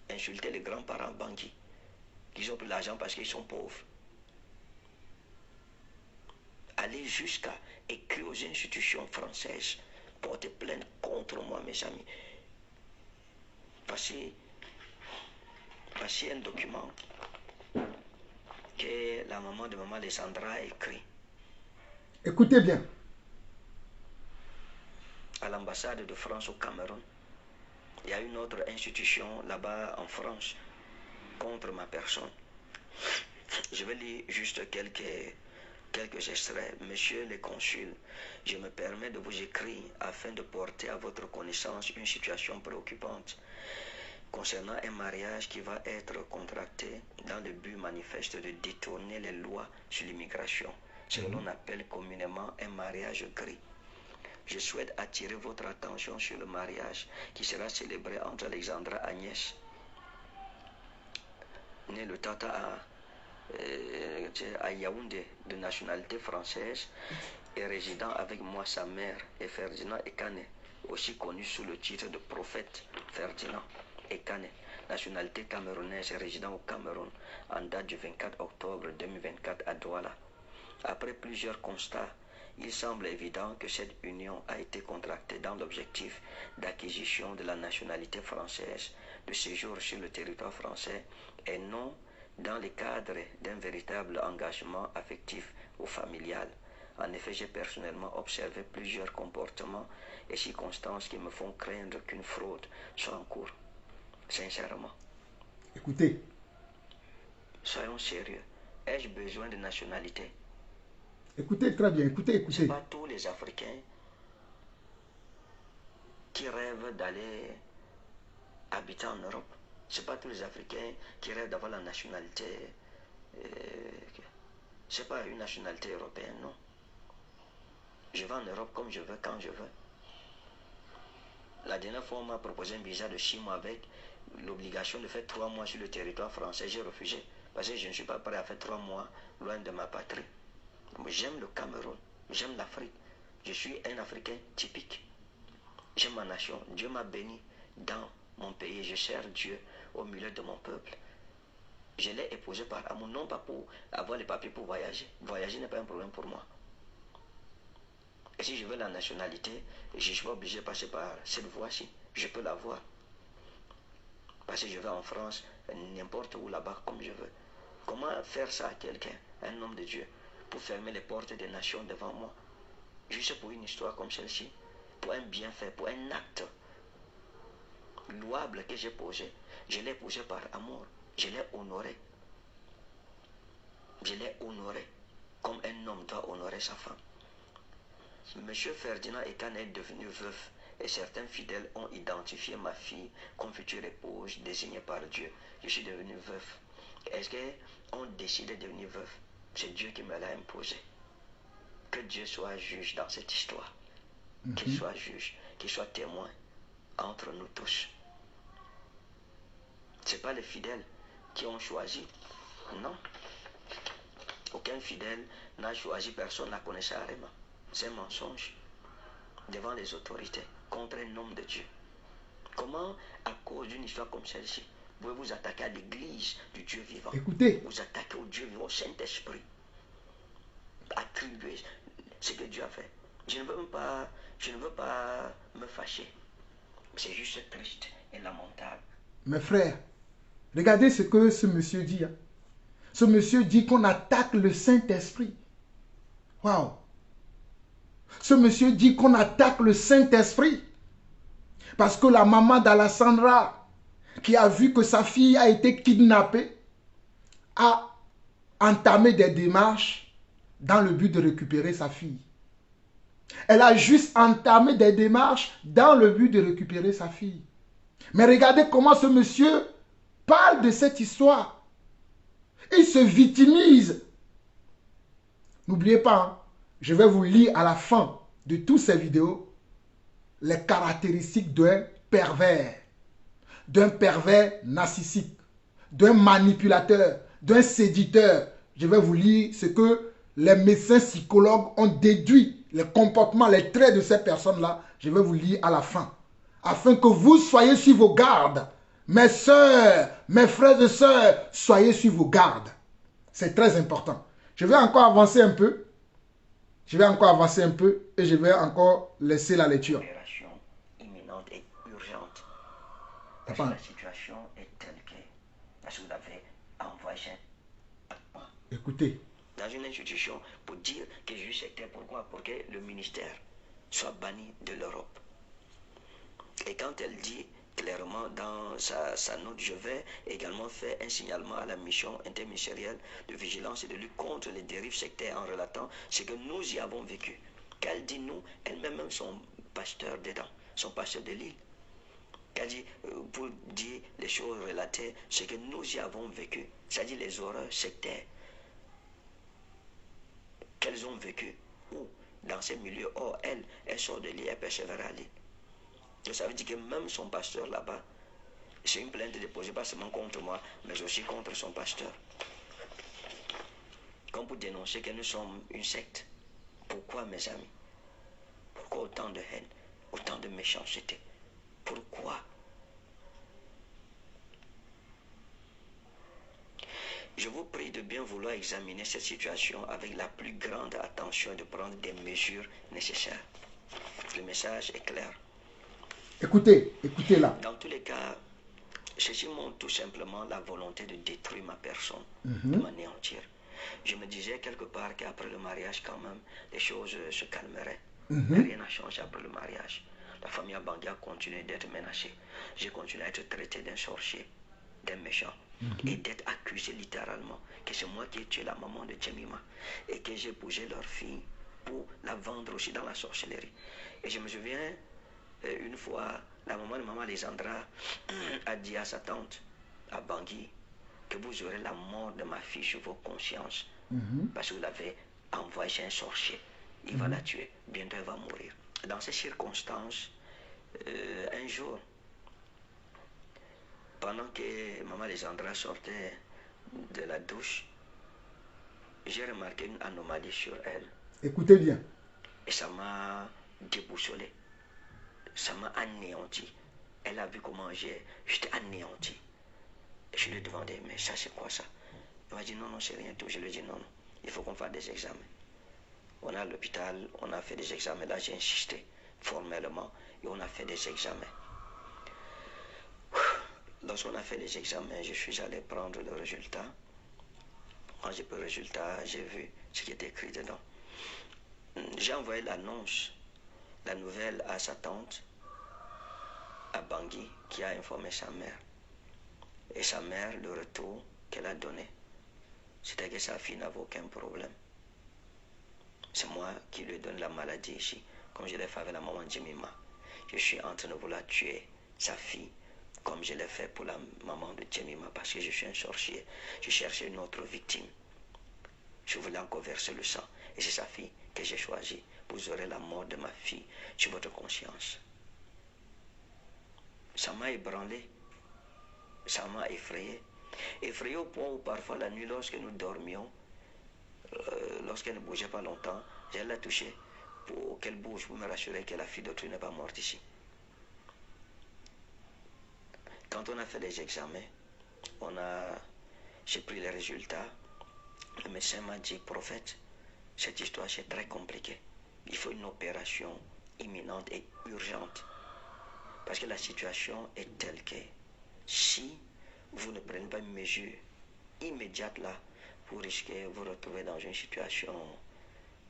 Insulter les grands-parents Bangui. Ils ont pris l'argent parce qu'ils sont pauvres. Aller jusqu'à écrire aux institutions françaises, porter plainte contre moi, mes amis. Voici un document que la maman de maman Alessandra a écrit. Écoutez bien. À l'ambassade de France au Cameroun. Il y a une autre institution là-bas en France contre ma personne. Je vais lire juste quelques extraits. Monsieur le consul, je me permets de vous écrire afin de porter à votre connaissance une situation préoccupante concernant un mariage qui va être contracté dans le but manifeste de détourner les lois sur l'immigration, ce que l'on appelle communément un mariage gris. Je souhaite attirer votre attention sur le mariage qui sera célébré entre Alexandra Agnès, née le Tata à Yaoundé, de nationalité française, et résidant avec moi sa mère, et Ferdinand Ekane, aussi connu sous le titre de prophète Ferdinand Ekane, nationalité camerounaise et résident au Cameroun, en date du 24 octobre 2024 à Douala. Après plusieurs constats, il semble évident que cette union a été contractée dans l'objectif d'acquisition de la nationalité française, de séjour sur le territoire français, et non dans le cadre d'un véritable engagement affectif ou familial. En effet, j'ai personnellement observé plusieurs comportements et circonstances qui me font craindre qu'une fraude soit en cours. Sincèrement. Écoutez. Soyons sérieux. Ai-je besoin de nationalité? Écoutez très bien, écoutez. Ce n'est pas tous les Africains qui rêvent d'aller habiter en Europe. Ce n'est pas tous les Africains qui rêvent d'avoir la nationalité. c'est pas une nationalité européenne, non. Je vais en Europe comme je veux, quand je veux. La dernière fois, on m'a proposé un visa de 6 mois avec l'obligation de faire 3 mois sur le territoire français. J'ai refusé parce que je ne suis pas prêt à faire 3 mois loin de ma patrie. J'aime le Cameroun, j'aime l'Afrique. Je suis un Africain typique. J'aime ma nation. Dieu m'a béni dans mon pays. Je sers Dieu au milieu de mon peuple. Je l'ai épousé par amour, non pas pour avoir les papiers pour voyager. Voyager n'est pas un problème pour moi. Et si je veux la nationalité, je suis obligé de passer par cette voie-ci. Je peux l'avoir. Parce que je vais en France, n'importe où là-bas, comme je veux. Comment faire ça à quelqu'un, un homme de Dieu, pour fermer les portes des nations devant moi? Juste pour une histoire comme celle-ci, pour un bienfait, pour un acte louable que j'ai posé. Je l'ai posé par amour. Je l'ai honoré. Je l'ai honoré comme un homme doit honorer sa femme. Monsieur Ferdinand Ekan est devenu veuf et certains fidèles ont identifié ma fille comme future épouse désignée par Dieu. Je suis devenu veuf. Est-ce qu'on décidé de devenir veuf? C'est Dieu qui me l'a imposé. Que Dieu soit juge dans cette histoire. Qu'il soit juge, qu'il soit témoin entre nous tous. Ce n'est pas les fidèles qui ont choisi. Non. Aucun fidèle n'a choisi, personne n'a connu ça réellement. C'est un mensonge devant les autorités contre un homme de Dieu. Comment, à cause d'une histoire comme celle-ci, vous vous attaquer à l'église du Dieu vivant? Écoutez. Vous attaquez au Dieu vivant, au Saint-Esprit. Attribuer ce que Dieu a fait. Je ne veux pas me fâcher. C'est juste triste et lamentable. Mes frères, regardez ce que ce monsieur dit. Ce monsieur dit qu'on attaque le Saint-Esprit. Waouh! Ce monsieur dit qu'on attaque le Saint-Esprit. Parce que la maman d'Alessandra, qui a vu que sa fille a été kidnappée, a entamé des démarches dans le but de récupérer sa fille. Elle a juste entamé des démarches dans le but de récupérer sa fille. Mais regardez comment ce monsieur parle de cette histoire. Il se victimise. N'oubliez pas, hein, je vais vous lire à la fin de toutes ces vidéos les caractéristiques d'un pervers narcissique, d'un manipulateur, d'un séducteur. Je vais vous lire ce que les médecins psychologues ont déduit, les comportements, les traits de ces personnes-là. Je vais vous lire à la fin, afin que vous soyez sur vos gardes. Mes sœurs, mes frères et sœurs, soyez sur vos gardes. C'est très important. Je vais encore avancer un peu. Je vais encore avancer un peu et je vais encore laisser la lecture. Opération imminente et urgente. Parce Papa. que la situation est telle que, parce que vous avez envoyé Écoutez. dans une institution pour dire que je sectais. Pourquoi? Pour que le ministère soit banni de l'Europe. Et quand elle dit clairement dans sa note, je vais également faire un signalement à la mission interministérielle de vigilance et de lutte contre les dérives sectaires en relatant ce que nous y avons vécu. Qu'elle dit nous, elle-même son pasteur dedans, son pasteur de l'île. Qu'elle dit, pour dire les choses relatées, ce que nous y avons vécu, c'est-à-dire les horreurs sectaires qu'elles ont vécues, ou dans ces milieux, or elle sort de l'île, elle persévère à l'île. Donc ça veut dire que même son pasteur là-bas, c'est une plainte déposée pas seulement contre moi, mais aussi contre son pasteur. Comme pour dénoncer que nous sommes une secte. Pourquoi, mes amis? Pourquoi autant de haine, autant de méchanceté? Pourquoi? Je vous prie de bien vouloir examiner cette situation avec la plus grande attention et de prendre des mesures nécessaires. Le message est clair. Écoutez, écoutez là. Dans tous les cas, ceci montre tout simplement la volonté de détruire ma personne, de m'anéantir. Je me disais quelque part qu'après le mariage, quand même, les choses se calmeraient. Mais rien n'a changé après le mariage. La famille Abangui a continué d'être menacée. J'ai continué à être traité d'un sorcier, d'un méchant, et d'être accusé littéralement que c'est moi qui ai tué la maman de Djemima et que j'ai épousé leur fille pour la vendre aussi dans la sorcellerie. Et je me souviens, une fois, la maman de maman Alessandra a dit à sa tante, à Bangui, que vous aurez la mort de ma fille sur vos consciences. Parce que vous l'avez envoyé chez un sorcier. Il va la tuer. Bientôt, elle va mourir. Dans ces circonstances, un jour, pendant que Maman Alexandra sortait de la douche, j'ai remarqué une anomalie sur elle. Écoutez bien. Et ça m'a déboussolé. Ça m'a anéanti. Elle a vu comment j'étais anéanti. Et je lui ai demandé, mais ça c'est quoi ça? Elle m'a dit, non, non, c'est rien tout. Je lui ai dit, non, non, il faut qu'on fasse des examens. On est à l'hôpital, on a fait des examens. Là, j'ai insisté formellement et on a fait des examens. Lorsqu'on a fait les examens, je suis allé prendre le résultat. Quand j'ai pris le résultat, j'ai vu ce qui était écrit dedans. J'ai envoyé l'annonce, la nouvelle à sa tante, à Bangui, qui a informé sa mère. Et sa mère, le retour qu'elle a donné, c'était que sa fille n'avait aucun problème. C'est moi qui lui donne la maladie ici, comme je l'ai fait avec la maman de Jemima. Je suis en train de vouloir tuer sa fille, comme je l'ai fait pour la maman de Jemima, parce que je suis un sorcier. Je cherchais une autre victime. Je voulais encore verser le sang. Et c'est sa fille que j'ai choisie. Vous aurez la mort de ma fille sur votre conscience. Ça m'a ébranlé. Ça m'a effrayé. Effrayé au point où parfois la nuit, lorsque nous dormions, lorsqu'elle ne bougeait pas longtemps, j'allais la toucher pour qu'elle bouge, pour me rassurer que la fille d'autrui n'est pas morte ici. Quand on a fait les examens, j'ai pris les résultats. Le médecin m'a dit, prophète, cette histoire c'est très compliqué. Il faut une opération imminente et urgente. Parce que la situation est telle que si vous ne prenez pas une mesure immédiate là, vous risquez de vous retrouver dans une situation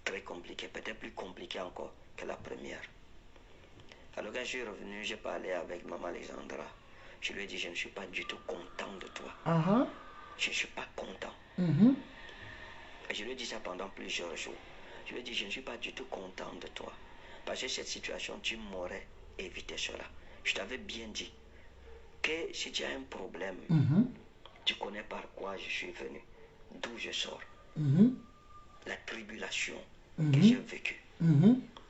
très compliquée, peut-être plus compliquée encore que la première. Alors quand je suis revenu, j'ai parlé avec Maman Alexandra. Je lui ai dit, je ne suis pas du tout content de toi. Je ne suis pas content. Et je lui ai dit ça pendant plusieurs jours. Je lui ai dit, je ne suis pas du tout content de toi. Parce que cette situation, tu m'aurais évité cela. Je t'avais bien dit que si tu as un problème, tu connais par quoi je suis venu, d'où je sors, la tribulation que j'ai vécue.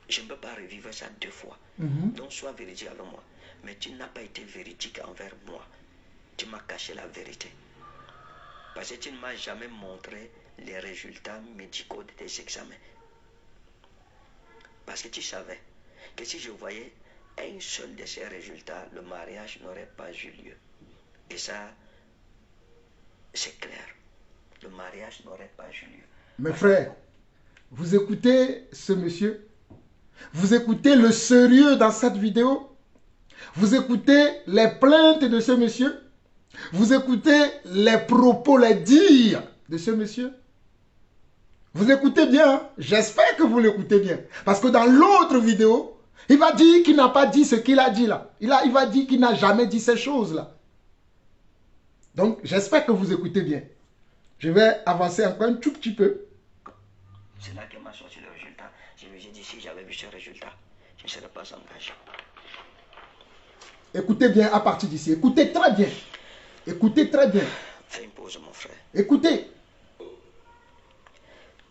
Je ne peux pas revivre ça 2 fois. Donc sois véridique avec moi. Mais tu n'as pas été véridique envers moi. Tu m'as caché la vérité. Parce que tu ne m'as jamais montré les résultats médicaux de tes examens. Parce que tu savais que si je voyais un seul de ces résultats, le mariage n'aurait pas eu lieu. Et ça, c'est clair. Le mariage n'aurait pas eu lieu. Mes frères, vous écoutez ce monsieur? Vous écoutez le sérieux dans cette vidéo? Vous écoutez les plaintes de ce monsieur? Vous écoutez les propos, les dires de ce monsieur? Vous écoutez bien? J'espère que vous l'écoutez bien. Parce que dans l'autre vidéo, il va dire qu'il n'a pas dit ce qu'il a dit là. Il va dire qu'il n'a jamais dit ces choses-là. Donc, j'espère que vous écoutez bien. Je vais avancer encore un tout petit peu. C'est là que m'a sorti le résultat. Je lui ai dit, si j'avais vu ce résultat, je ne serais pas engagé. Écoutez bien à partir d'ici. Écoutez très bien. Écoutez très bien. Fais une pause, mon frère. Écoutez.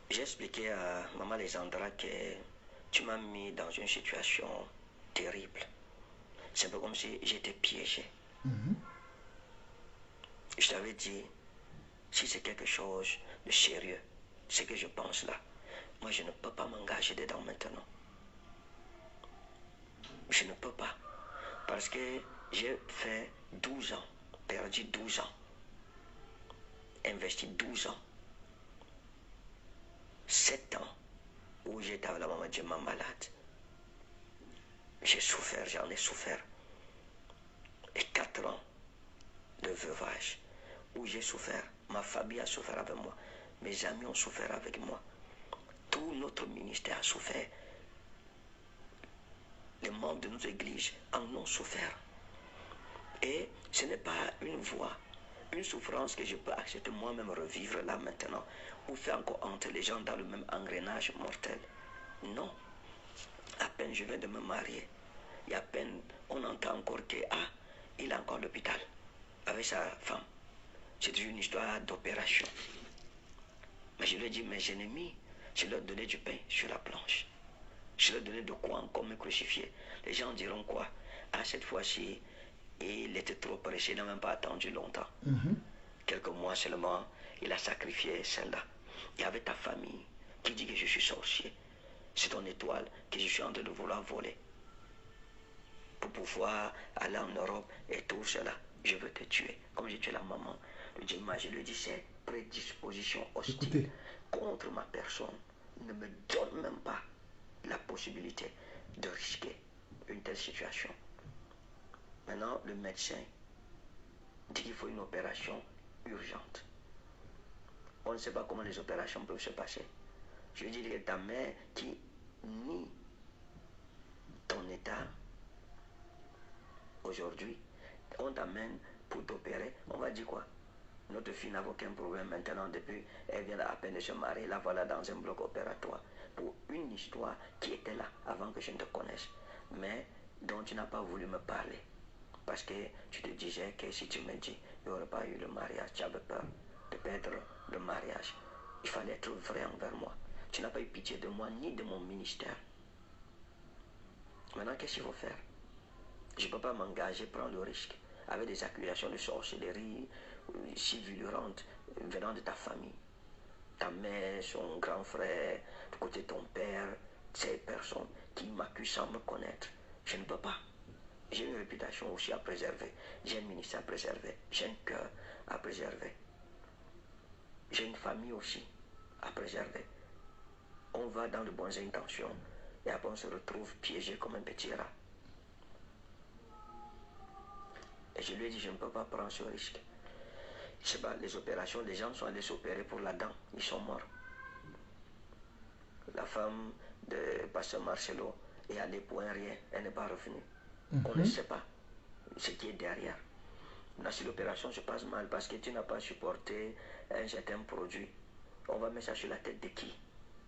J'ai expliqué à Maman Alexandra que tu m'as mis dans une situation terrible. C'est un peu comme si j'étais piégé. Je t'avais dit, si c'est quelque chose de sérieux, ce que je pense là, moi je ne peux pas m'engager dedans maintenant. Je ne peux pas. Parce que j'ai fait 12 ans, perdu 12 ans, investi 12 ans, 7 ans où j'étais avec la maman de ma malade. J'ai souffert, j'en ai souffert. Et 4 ans de veuvage où j'ai souffert. Ma famille a souffert avec moi. Mes amis ont souffert avec moi. Tout notre ministère a souffert. Les membres de notre église en ont souffert. Et ce n'est pas une voie, une souffrance que je peux accepter moi-même revivre là maintenant, ou faire encore entrer les gens dans le même engrenage mortel. Non. À peine je viens de me marier, et à peine on entend encore que il est encore à l'hôpital avec sa femme. C'est une histoire d'opération. Mais je lui ai dit, mes ennemis, je leur donnais du pain sur la planche. Je leur donnais de quoi encore me crucifier. Les gens diront quoi? Ah, cette fois-ci, il était trop pressé, il n'a même pas attendu longtemps. Quelques mois seulement, il a sacrifié celle-là. Et avec ta famille qui dit que je suis sorcier, c'est ton étoile que je suis en train de vouloir voler. Pour pouvoir aller en Europe et tout cela, je veux te tuer. Comme j'ai tué la maman, le Djemma, je lui ai dit, ces prédispositions hostiles contre ma personne ne me donnent même pas la possibilité de risquer une telle situation. Maintenant, le médecin dit qu'il faut une opération urgente. On ne sait pas comment les opérations peuvent se passer. Je lui dis que ta mère qui nie ton état aujourd'hui, on t'amène pour t'opérer, on va dire quoi? Notre fille n'a aucun problème maintenant depuis, elle vient à peine de se marier, la voilà dans un bloc opératoire pour une histoire qui était là avant que je ne te connaisse, mais dont tu n'as pas voulu me parler. Parce que tu te disais que si tu me dis, il n'y aurait pas eu le mariage, tu avais peur de perdre le mariage. Il fallait être vrai envers moi. Tu n'as pas eu pitié de moi ni de mon ministère. Maintenant, qu'est-ce qu'il faut faire? Je ne peux pas m'engager, prendre le risque avec des accusations de sorcellerie si violentes venant de ta famille. Ta mère, son grand frère, du côté de ton père, ces personnes qui m'accusent sans me connaître. Je ne peux pas. J'ai une réputation aussi à préserver. J'ai un ministère à préserver. J'ai un cœur à préserver. J'ai une famille aussi à préserver. On va dans de bonnes intentions et après on se retrouve piégé comme un petit rat. Et je lui ai dit, je ne peux pas prendre ce risque. Je sais pas, les opérations, les gens sont allés s'opérer pour la dent, ils sont morts. La femme de Pasteur Marcelo est allée pour un rien, elle n'est pas revenue. On ne sait pas ce qui est derrière. Là, si l'opération se passe mal parce que tu n'as pas supporté un certain produit, on va mettre ça sur la tête de qui?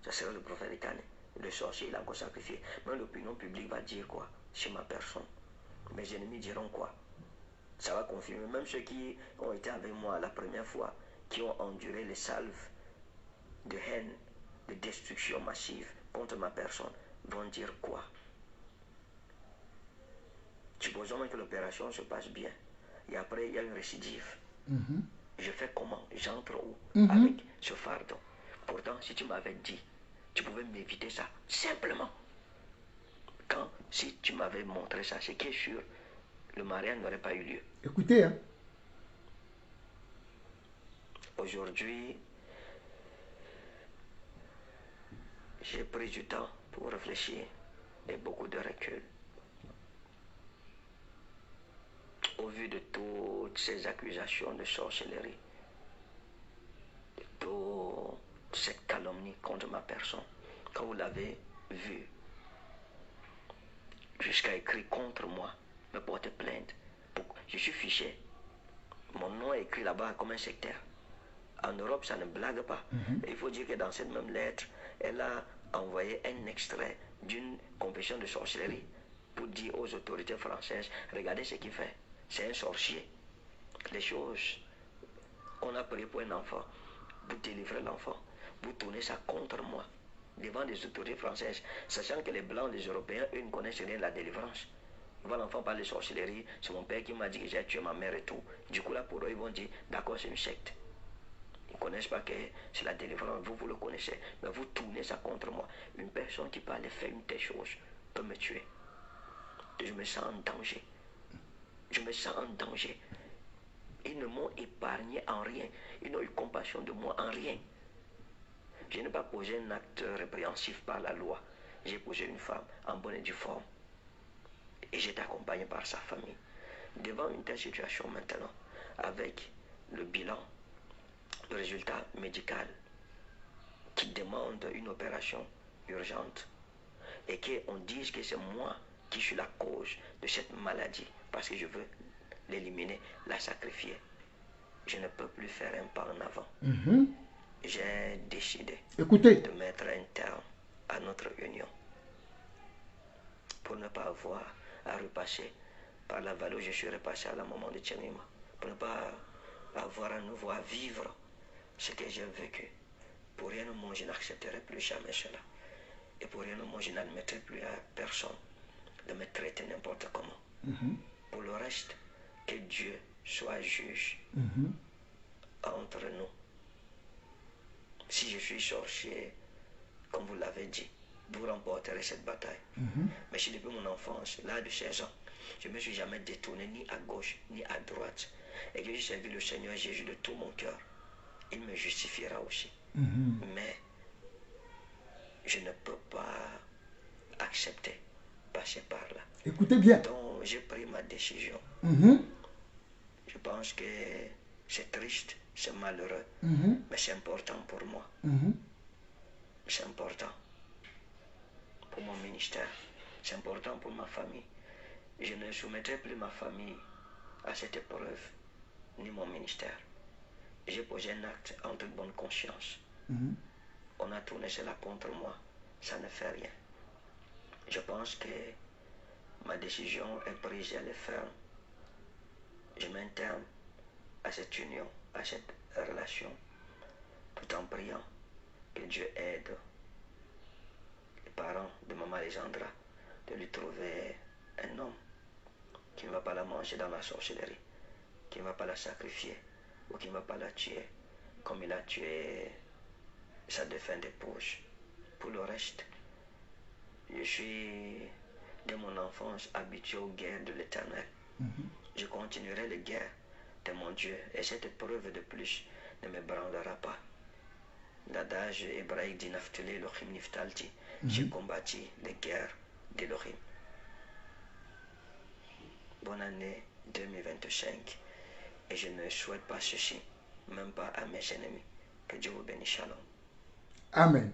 Ça sera le prophète Ekane. Le sorcier, il a encore sacrifié. Mais l'opinion publique va dire quoi sur ma personne? Mes ennemis diront quoi? Ça va confirmer. Même ceux qui ont été avec moi la première fois, qui ont enduré les salves de haine, de destruction massive contre ma personne, vont dire quoi? Supposons que l'opération se passe bien. Et après, il y a une récidive. Je fais comment? J'entre où? Avec ce fardeau. Pourtant, si tu m'avais dit, tu pouvais m'éviter ça. Simplement. Quand, si tu m'avais montré ça, ce qui est sûr, le mariage n'aurait pas eu lieu. Écoutez, hein. Aujourd'hui, j'ai pris du temps pour réfléchir et beaucoup de recul. Au vu de toutes ces accusations de sorcellerie, de toute cette calomnie contre ma personne, quand vous l'avez vu, jusqu'à écrit contre moi, me porter plainte. Je suis fiché. Mon nom est écrit là-bas comme un sectaire. En Europe, ça ne blague pas. Et il faut dire que dans cette même lettre, elle a envoyé un extrait d'une confession de sorcellerie pour dire aux autorités françaises, regardez ce qu'il fait. C'est un sorcier. Les choses qu'on a priées pour un enfant, vous délivrez l'enfant, vous tournez ça contre moi, devant les autorités françaises, sachant que les Blancs, les Européens, eux ne connaissent rien de la délivrance. Devant l'enfant parle de sorcellerie, c'est mon père qui m'a dit que j'ai tué ma mère et tout. Du coup là, pour eux, ils vont dire, d'accord, c'est une secte. Ils ne connaissent pas que c'est la délivrance, vous le connaissez, mais vous tournez ça contre moi. Une personne qui parle faire une telle chose peut me tuer. Je me sens en danger. Je me sens en danger. Ils ne m'ont épargné en rien. Ils n'ont eu compassion de moi en rien. Je n'ai pas posé un acte répréhensif par la loi. J'ai posé une femme en bonne et due forme. Et j'étais accompagné par sa famille. Devant une telle situation maintenant, avec le bilan, le résultat médical qui demande une opération urgente et qu'on dise que c'est moi qui suis la cause de cette maladie parce que je veux l'éliminer, la sacrifier. Je ne peux plus faire un pas en avant. J'ai décidé de mettre un terme à notre union pour ne pas avoir à repasser par la vallée où je suis repassé à la maman de Tchémima, pour ne pas avoir à nouveau à vivre ce que j'ai vécu. Pour rien au monde, je n'accepterai plus jamais cela. Et pour rien au monde, je n'admettrai plus à personne de me traiter n'importe comment. Pour le reste, que Dieu soit juge entre nous. Si je suis sorcier, comme vous l'avez dit, vous remporterez cette bataille. Mais si depuis mon enfance, l'âge de 16 ans, je ne me suis jamais détourné ni à gauche ni à droite, et que j'ai servi le Seigneur Jésus de tout mon cœur, il me justifiera aussi. Mais je ne peux pas accepter passer par là. Écoutez bien. Donc j'ai pris ma décision. Je pense que c'est triste, c'est malheureux, mais c'est important pour moi. C'est important pour mon ministère, c'est important pour ma famille. Je ne soumettrai plus ma famille à cette épreuve, ni mon ministère. J'ai posé un acte en toute bonne conscience. On a tourné cela contre moi, ça ne fait rien. Je pense que ma décision est prise et elle est ferme. Je mets un terme à cette union, à cette relation, tout en priant que Dieu aide les parents de Maman Alexandra de lui trouver un homme qui ne va pas la manger dans la sorcellerie, qui ne va pas la sacrifier ou qui ne va pas la tuer comme il a tué sa défunte épouse. Pour le reste, je suis de mon enfance habitué aux guerres de l'Éternel. Je continuerai les guerres de mon Dieu et cette épreuve de plus ne me branlera pas. L'adage hébraïque dit Naftali Elohim Niftalti. J'ai combattu les guerres d'Elohim. Bonne année 2025 et je ne souhaite pas ceci, même pas à mes ennemis. Que Dieu vous bénisse. Shalom. Amen.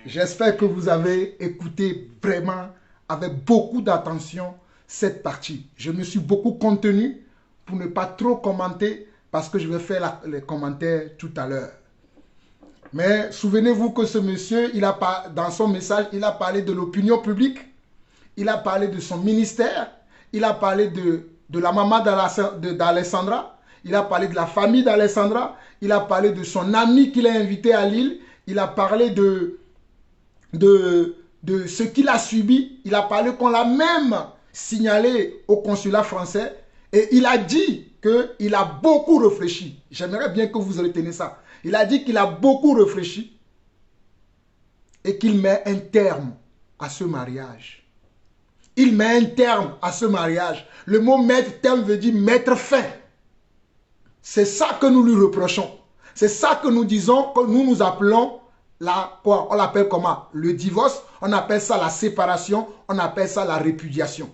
J'espère que vous avez écouté vraiment avec beaucoup d'attention cette partie. Je me suis beaucoup contenu pour ne pas trop commenter parce que je vais faire les commentaires tout à l'heure. Mais souvenez-vous que ce monsieur, dans son message, il a parlé de l'opinion publique, il a parlé de son ministère, il a parlé de la maman d'Alessandra, il a parlé de la famille d'Alessandra, il a parlé de son ami qu'il a invité à Lille, il a parlé de ce qu'il a subi, il a parlé qu'on l'a même signalé au consulat français et il a dit qu'il a beaucoup réfléchi. J'aimerais bien que vous retenez ça. Il a dit qu'il a beaucoup réfléchi et qu'il met un terme à ce mariage. Il met un terme à ce mariage. Le mot mettre terme veut dire mettre fin. C'est ça que nous lui reprochons. C'est ça que nous disons, que nous appelons on l'appelle comment? Le divorce, on appelle ça la séparation, on appelle ça la répudiation.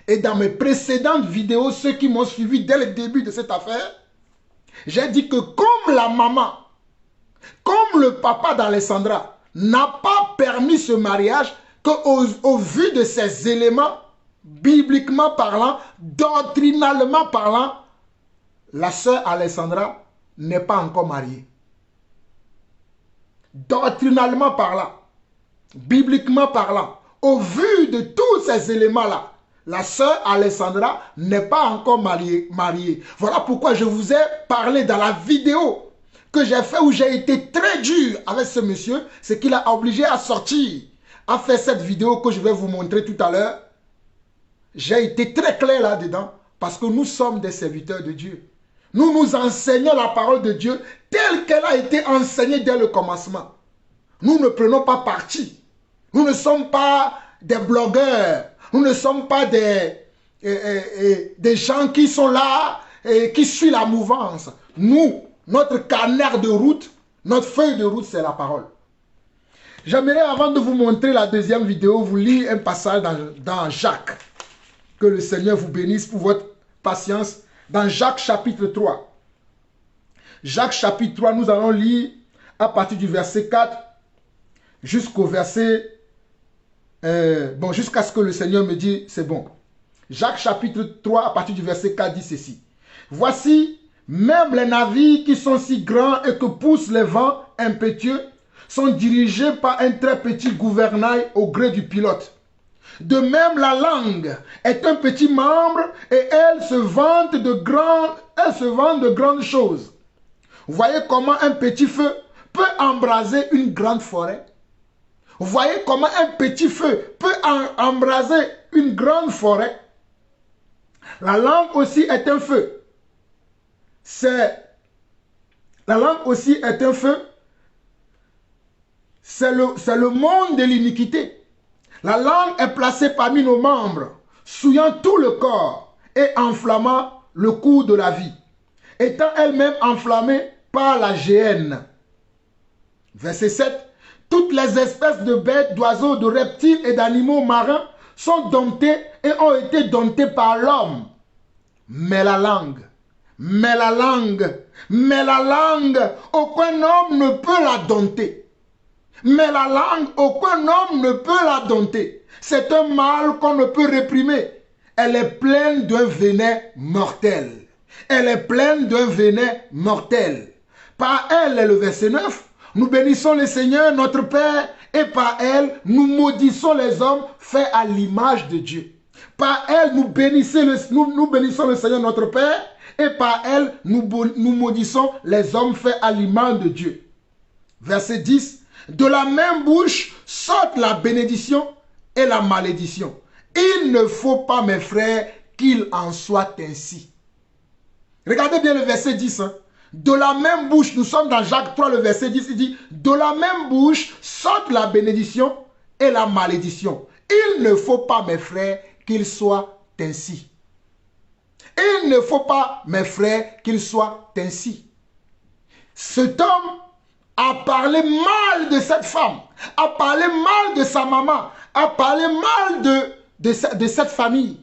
Et dans mes précédentes vidéos, ceux qui m'ont suivi dès le début de cette affaire, j'ai dit que comme la maman, comme le papa d'Alessandra n'a pas permis ce mariage, qu'au vu de ces éléments, bibliquement parlant, doctrinalement parlant, la sœur Alessandra n'est pas encore mariée. Doctrinalement parlant, bibliquement parlant, au vu de tous ces éléments-là, la sœur Alessandra n'est pas encore mariée. Voilà pourquoi je vous ai parlé dans la vidéo que j'ai fait où j'ai été très dur avec ce monsieur. C'est qu'il a obligé à sortir, à faire cette vidéo que je vais vous montrer tout à l'heure. J'ai été très clair là-dedans parce que nous sommes des serviteurs de Dieu. Nous nous enseignons la parole de Dieu telle qu'elle a été enseignée dès le commencement. Nous ne prenons pas parti. Nous ne sommes pas des blogueurs. Nous ne sommes pas des gens qui sont là et qui suivent la mouvance. Nous, notre carnet de route, notre feuille de route, c'est la parole. J'aimerais, avant de vous montrer la deuxième vidéo, vous lire un passage dans Jacques. Que le Seigneur vous bénisse pour votre patience. Dans Jacques chapitre 3. Jacques chapitre 3, nous allons lire à partir du verset 4 jusqu'au verset... jusqu'à ce que le Seigneur me dise, c'est bon. Jacques chapitre 3, à partir du verset 4, dit ceci. Voici, même les navires qui sont si grands et que poussent les vents impétueux sont dirigés par un très petit gouvernail au gré du pilote. De même, la langue est un petit membre et elle se vante de grandes choses. Voyez comment un petit feu peut embraser une grande forêt. Vous voyez comment un petit feu peut embraser une grande forêt. La langue aussi est un feu. La langue aussi est un feu. C'est le monde de l'iniquité. La langue est placée parmi nos membres, souillant tout le corps et enflammant le cours de la vie, étant elle-même enflammée par la géhenne. Verset 7. Toutes les espèces de bêtes, d'oiseaux, de reptiles et d'animaux marins sont domptés et ont été domptés par l'homme. Mais la langue, aucun homme ne peut la dompter. Mais la langue, aucun homme ne peut la dompter. C'est un mal qu'on ne peut réprimer. Elle est pleine d'un venin mortel. Elle est pleine d'un venin mortel. Par elle, le verset 9, nous bénissons le Seigneur, notre Père, et par elle, nous maudissons les hommes faits à l'image de Dieu. Par elle, nous bénissons le Seigneur, notre Père, et par elle, nous maudissons les hommes faits à l'image de Dieu. Verset 10. De la même bouche sortent la bénédiction et la malédiction. Il ne faut pas, mes frères, qu'il en soit ainsi. Regardez bien le verset 10. Hein. De la même bouche, nous sommes dans Jacques 3, le verset 10, il dit, de la même bouche sortent la bénédiction et la malédiction. Il ne faut pas, mes frères, qu'il soit ainsi. Il ne faut pas, mes frères, qu'il soit ainsi. Cet homme a parlé mal de cette femme, a parlé mal de sa maman, a parlé mal de cette famille.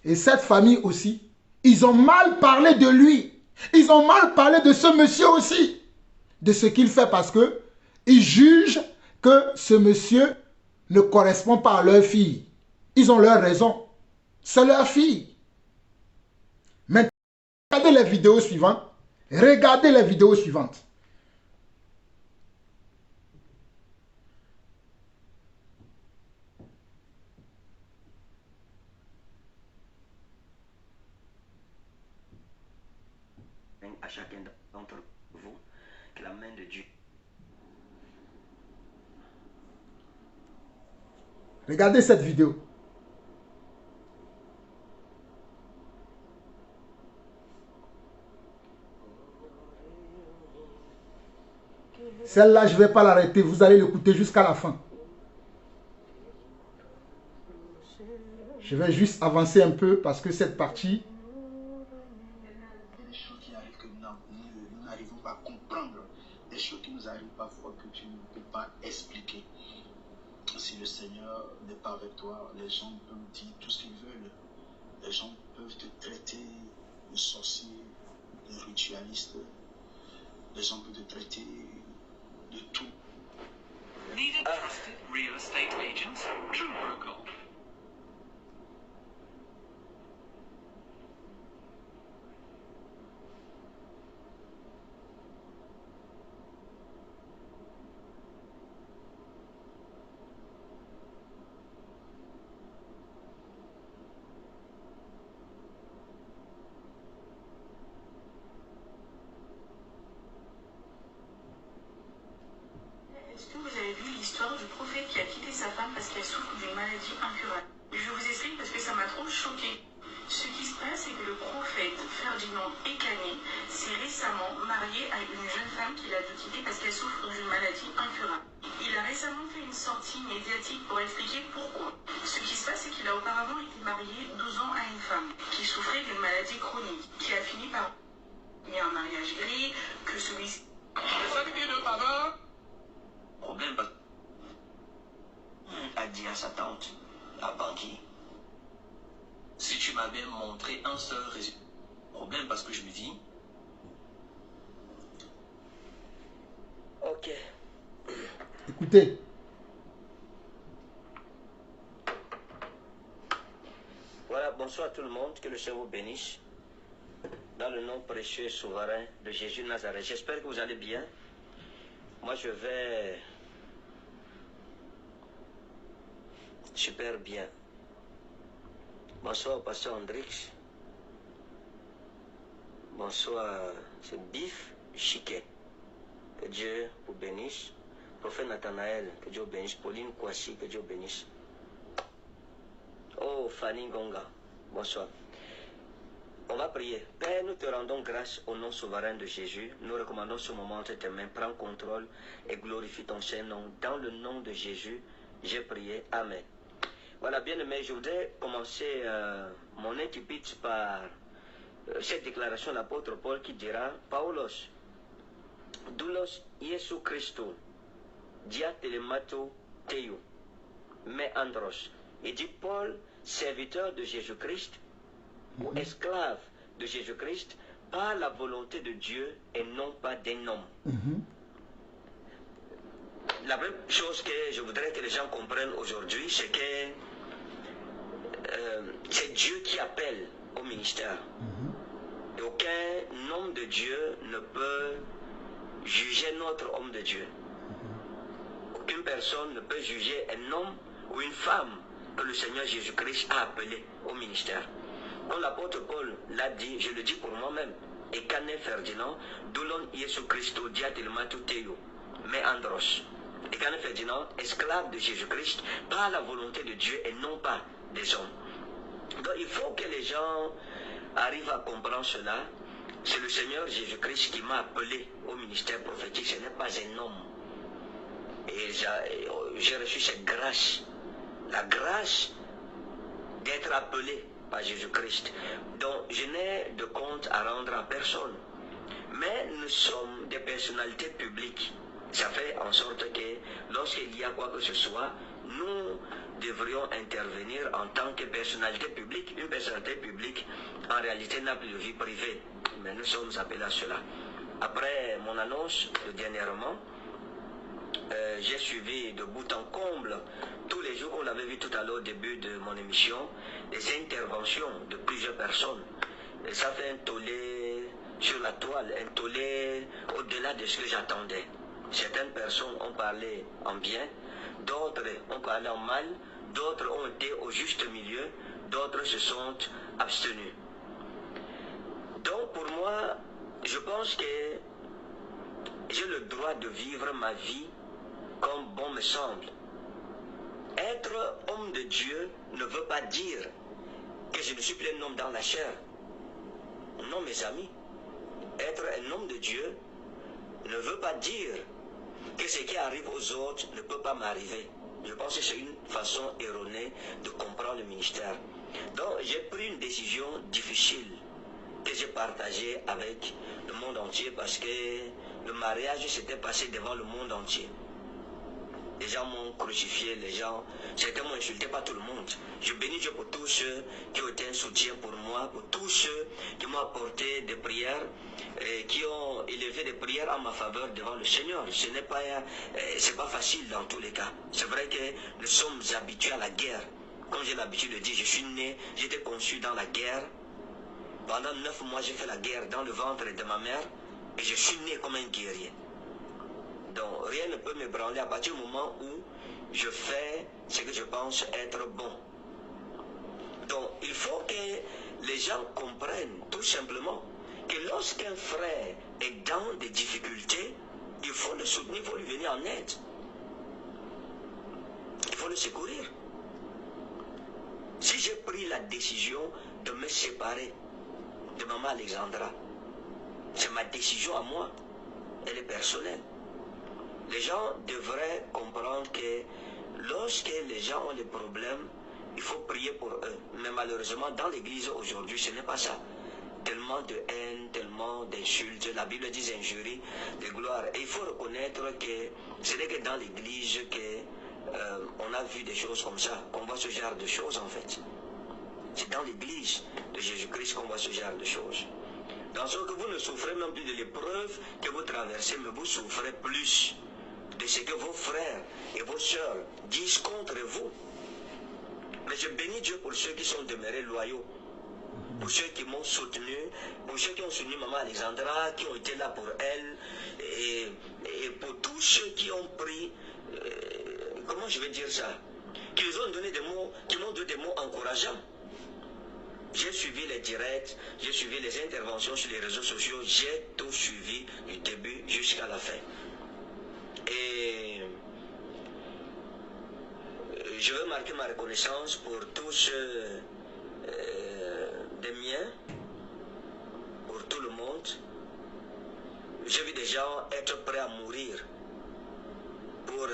Et cette famille aussi, ils ont mal parlé de lui. Ils ont mal parlé de ce monsieur aussi, de ce qu'il fait parce que ils jugent que ce monsieur ne correspond pas à leur fille. Ils ont leur raison. C'est leur fille. Maintenant, regardez les vidéos suivantes. Regardez les vidéos suivantes. À chacun d'entre vous que la main de Dieu. Regardez cette vidéo. Celle-là, je ne vais pas l'arrêter. Vous allez l'écouter jusqu'à la fin. Je vais juste avancer un peu parce que cette partie... Il y a des choses qui arrivent que nous n'arrivons pas à comprendre. Des choses qui nous arrivent parfois que tu ne peux pas expliquer. Si le Seigneur n'est pas avec toi, les gens peuvent dire tout ce qu'ils veulent. Les gens peuvent te traiter de sorcier, de ritualiste. Les gens peuvent te traiter de tout. Needed trusted real estate agents, True Broker. Est-ce que vous avez vu l'histoire du prophète qui a quitté sa femme parce qu'elle souffre d'une maladie incurable? Je vous explique parce que ça m'a trop choqué. Ce qui se passe, c'est que le prophète Ferdinand Ekane s'est récemment marié à une jeune femme qu'il a dû quitter parce qu'elle souffre d'une maladie incurable. Il a récemment fait une sortie médiatique pour expliquer pourquoi. Ce qui se passe, c'est qu'il a auparavant été marié 12 ans à une femme qui souffrait d'une maladie chronique, qui a fini par un mariage gris, que celui-ci... Problème a dit à sa tante, à Bangui, si tu m'avais montré un seul résultat. Problème parce que je me dis, ok. Écoutez. Voilà, bonsoir tout le monde, que le Seigneur vous bénisse. Dans le nom précieux et souverain de Jésus de Nazareth. J'espère que vous allez bien. Moi je vais super bien. Bonsoir pasteur Andrix. Bonsoir, c'est Bif. Chiquet. Que Dieu vous bénisse. Prophète Nathanaël, que Dieu vous bénisse. Pauline Kouassi, que Dieu vous bénisse. Oh, Fanny Gonga, bonsoir. On va prier. Père, nous te rendons grâce au nom souverain de Jésus. Nous recommandons ce moment entre tes mains. Prends contrôle et glorifie ton Saint-Nom. Dans le nom de Jésus, j'ai prié. Amen. Voilà, bien aimé, je voudrais commencer mon incipit par cette déclaration de l'apôtre Paul qui dira: Paulos, doulos Iesu Christo, dia telemato teo, me andros. Il dit Paul, serviteur de Jésus-Christ, ou esclave de Jésus-Christ, par la volonté de Dieu et non pas d'un homme. La première chose que je voudrais que les gens comprennent aujourd'hui, c'est que c'est Dieu qui appelle au ministère. Et aucun homme de Dieu ne peut juger notre homme de Dieu. Aucune personne ne peut juger un homme ou une femme que le Seigneur Jésus-Christ a appelé au ministère. Quand l'apôtre Paul l'a dit, je le dis pour moi-même, et Canet Ferdinand, Doulon Yesu Christo diatelmatou teo, mais Andros. Et Canet Ferdinand, esclave de Jésus-Christ, par la volonté de Dieu et non pas des hommes. Donc il faut que les gens arrivent à comprendre cela. C'est le Seigneur Jésus-Christ qui m'a appelé au ministère prophétique, ce n'est pas un homme. Et j'ai reçu cette grâce, la grâce d'être appelé par Jésus-Christ. Donc je n'ai de compte à rendre à personne. Mais nous sommes des personnalités publiques. Ça fait en sorte que lorsqu'il y a quoi que ce soit, nous devrions intervenir en tant que personnalité publique. Une personnalité publique, en réalité, n'a plus de vie privée. Mais nous sommes appelés à cela. Après mon annonce de dernièrement, j'ai suivi de bout en comble, tous les jours, on l'avait vu tout à l'heure au début de mon émission, des interventions de plusieurs personnes. Et ça fait un tollé sur la toile, un tollé au-delà de ce que j'attendais. Certaines personnes ont parlé en bien, d'autres ont parlé en mal, d'autres ont été au juste milieu, d'autres se sont abstenus. Donc pour moi, je pense que j'ai le droit de vivre ma vie comme bon me semble. Être homme de Dieu ne veut pas dire que je ne suis plus un homme dans la chair. Non, mes amis. Être un homme de Dieu ne veut pas dire que ce qui arrive aux autres ne peut pas m'arriver. Je pense que c'est une façon erronée de comprendre le ministère. Donc j'ai pris une décision difficile que j'ai partagée avec le monde entier parce que le mariage s'était passé devant le monde entier. Les gens m'ont crucifié, les gens, certains m'ont insulté, pas tout le monde. Je bénis Dieu pour tous ceux qui ont été un soutien pour moi, pour tous ceux qui m'ont apporté des prières, qui ont élevé des prières en ma faveur devant le Seigneur. Ce n'est pas, c'est pas facile dans tous les cas. C'est vrai que nous sommes habitués à la guerre. Comme j'ai l'habitude de dire, je suis né, j'ai été conçu dans la guerre. Pendant 9 mois, j'ai fait la guerre dans le ventre de ma mère et je suis né comme un guerrier. Donc rien ne peut m'ébranler à partir du moment où je fais ce que je pense être bon. Donc il faut que les gens comprennent tout simplement que lorsqu'un frère est dans des difficultés, il faut le soutenir, il faut lui venir en aide. Il faut le secourir. Si j'ai pris la décision de me séparer de maman Alexandra, c'est ma décision à moi, elle est personnelle. Les gens devraient comprendre que lorsque les gens ont des problèmes, il faut prier pour eux. Mais malheureusement, dans l'église aujourd'hui, ce n'est pas ça. Tellement de haine, tellement d'insultes. La Bible dit injuries, de gloire. Et il faut reconnaître que ce n'est que dans l'église qu'on a vu des choses comme ça, qu'on voit ce genre de choses en fait. C'est dans l'église de Jésus-Christ qu'on voit ce genre de choses. Dans ce que vous ne souffrez même plus de l'épreuve que vous traversez, mais vous souffrez plus de ce que vos frères et vos sœurs disent contre vous. Mais je bénis Dieu pour ceux qui sont demeurés loyaux, pour ceux qui m'ont soutenu, pour ceux qui ont soutenu maman Alexandra, qui ont été là pour elle, et pour tous ceux qui ont pris, comment je vais dire ça, qui nous ont donné des mots, qui m'ont donné des mots encourageants. J'ai suivi les directs, j'ai suivi les interventions sur les réseaux sociaux, j'ai tout suivi du début jusqu'à la fin. Et je veux marquer ma reconnaissance pour tous des miens, pour tout le monde. J'ai vu des gens être prêts à mourir pour